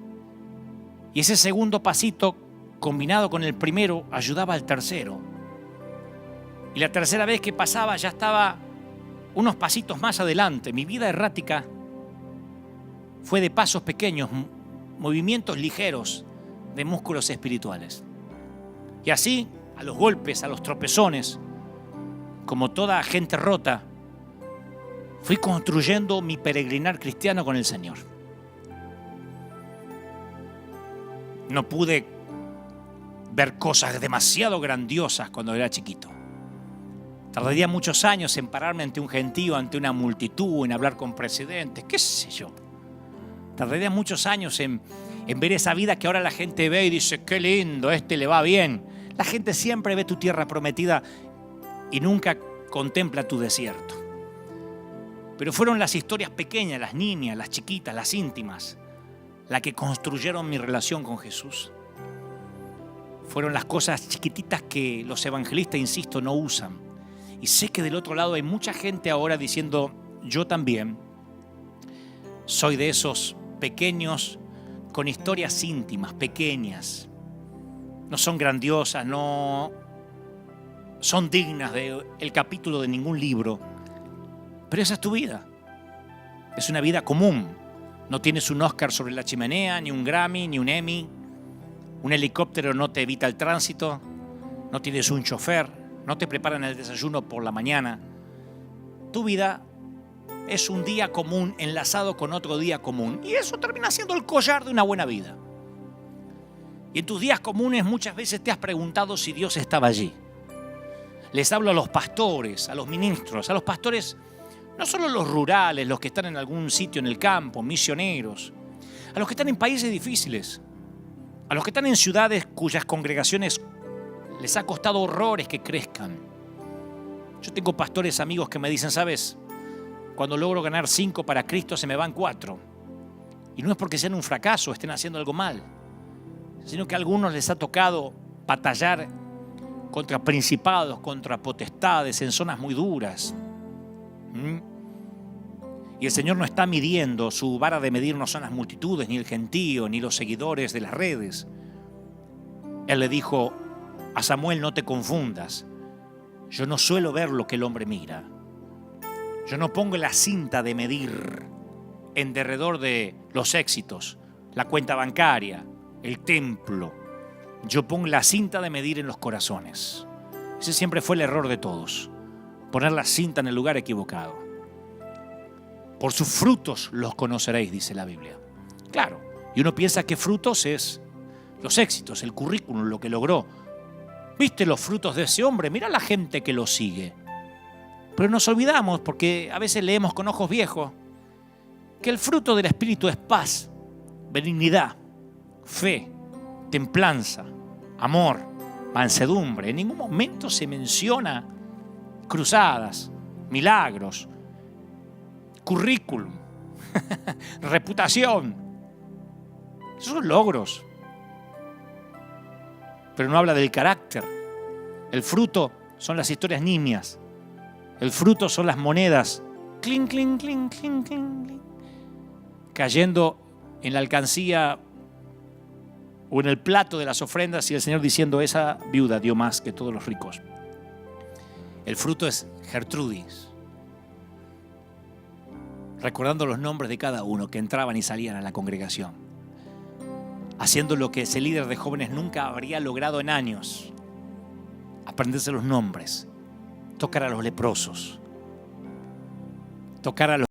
Y ese segundo pasito, combinado con el primero, ayudaba al tercero. Y la tercera vez que pasaba ya estaba unos pasitos más adelante. Mi vida errática fue de pasos pequeños, movimientos ligeros de músculos espirituales. Y así, a los golpes, a los tropezones, como toda gente rota, fui construyendo mi peregrinar cristiano con el Señor. No pude ver cosas demasiado grandiosas cuando era chiquito. Tardaría muchos años en pararme ante un gentío, ante una multitud, en hablar con presidentes, qué sé yo. Tardaría muchos años en ver esa vida que ahora la gente ve y dice, qué lindo, le va bien. La gente siempre ve tu tierra prometida y nunca contempla tu desierto. Pero fueron las historias pequeñas, las niñas, las chiquitas, las íntimas, las que construyeron mi relación con Jesús. Fueron las cosas chiquititas que los evangelistas, insisto, no usan. Y sé que del otro lado hay mucha gente ahora diciendo, yo también soy de esos pequeños con historias íntimas, pequeñas. No son grandiosas, no son dignas del capítulo de ningún libro. Pero esa es tu vida. Es una vida común. No tienes un Oscar sobre la chimenea, ni un Grammy, ni un Emmy. Un helicóptero no te evita el tránsito. No tienes un chofer. No te preparan el desayuno por la mañana. Tu vida es un día común enlazado con otro día común. Y eso termina siendo el collar de una buena vida. Y en tus días comunes muchas veces te has preguntado si Dios estaba allí. Les hablo a los pastores, a los ministros, a los pastores, no solo los rurales, los que están en algún sitio en el campo, misioneros, a los que están en países difíciles, a los que están en ciudades cuyas congregaciones les ha costado horrores que crezcan. Yo tengo pastores amigos que me dicen, ¿sabes? Cuando logro ganar 5 para Cristo se me van 4. Y no es porque sean un fracaso, estén haciendo algo mal, sino que a algunos les ha tocado batallar contra principados, contra potestades en zonas muy duras. Y el Señor no está midiendo, su vara de medir no son las multitudes, ni el gentío, ni los seguidores de las redes. Él le dijo a Samuel, no te confundas. Yo no suelo ver lo que el hombre mira. Yo no pongo la cinta de medir en derredor de los éxitos, la cuenta bancaria, el templo. Yo pongo la cinta de medir en los corazones. Ese siempre fue el error de todos. Poner la cinta en el lugar equivocado. Por sus frutos los conoceréis, dice la Biblia. Claro, y uno piensa que frutos es los éxitos, el currículum, lo que logró. ¿Viste los frutos de ese hombre? Mira la gente que lo sigue. Pero nos olvidamos, porque a veces leemos con ojos viejos, que el fruto del Espíritu es paz, benignidad, fe, templanza, amor, mansedumbre. En ningún momento se menciona cruzadas, milagros, currículum, reputación. Esos son logros. Pero no habla del carácter. El fruto son las historias nimias. El fruto son las monedas. Clink, clink, clink, clink, clink, clink, cayendo en la alcancía o en el plato de las ofrendas, y el Señor diciendo, esa viuda dio más que todos los ricos. El fruto es Gertrudis, recordando los nombres de cada uno que entraban y salían a la congregación, haciendo lo que ese líder de jóvenes nunca habría logrado en años, aprenderse los nombres, tocar a los leprosos, tocar a los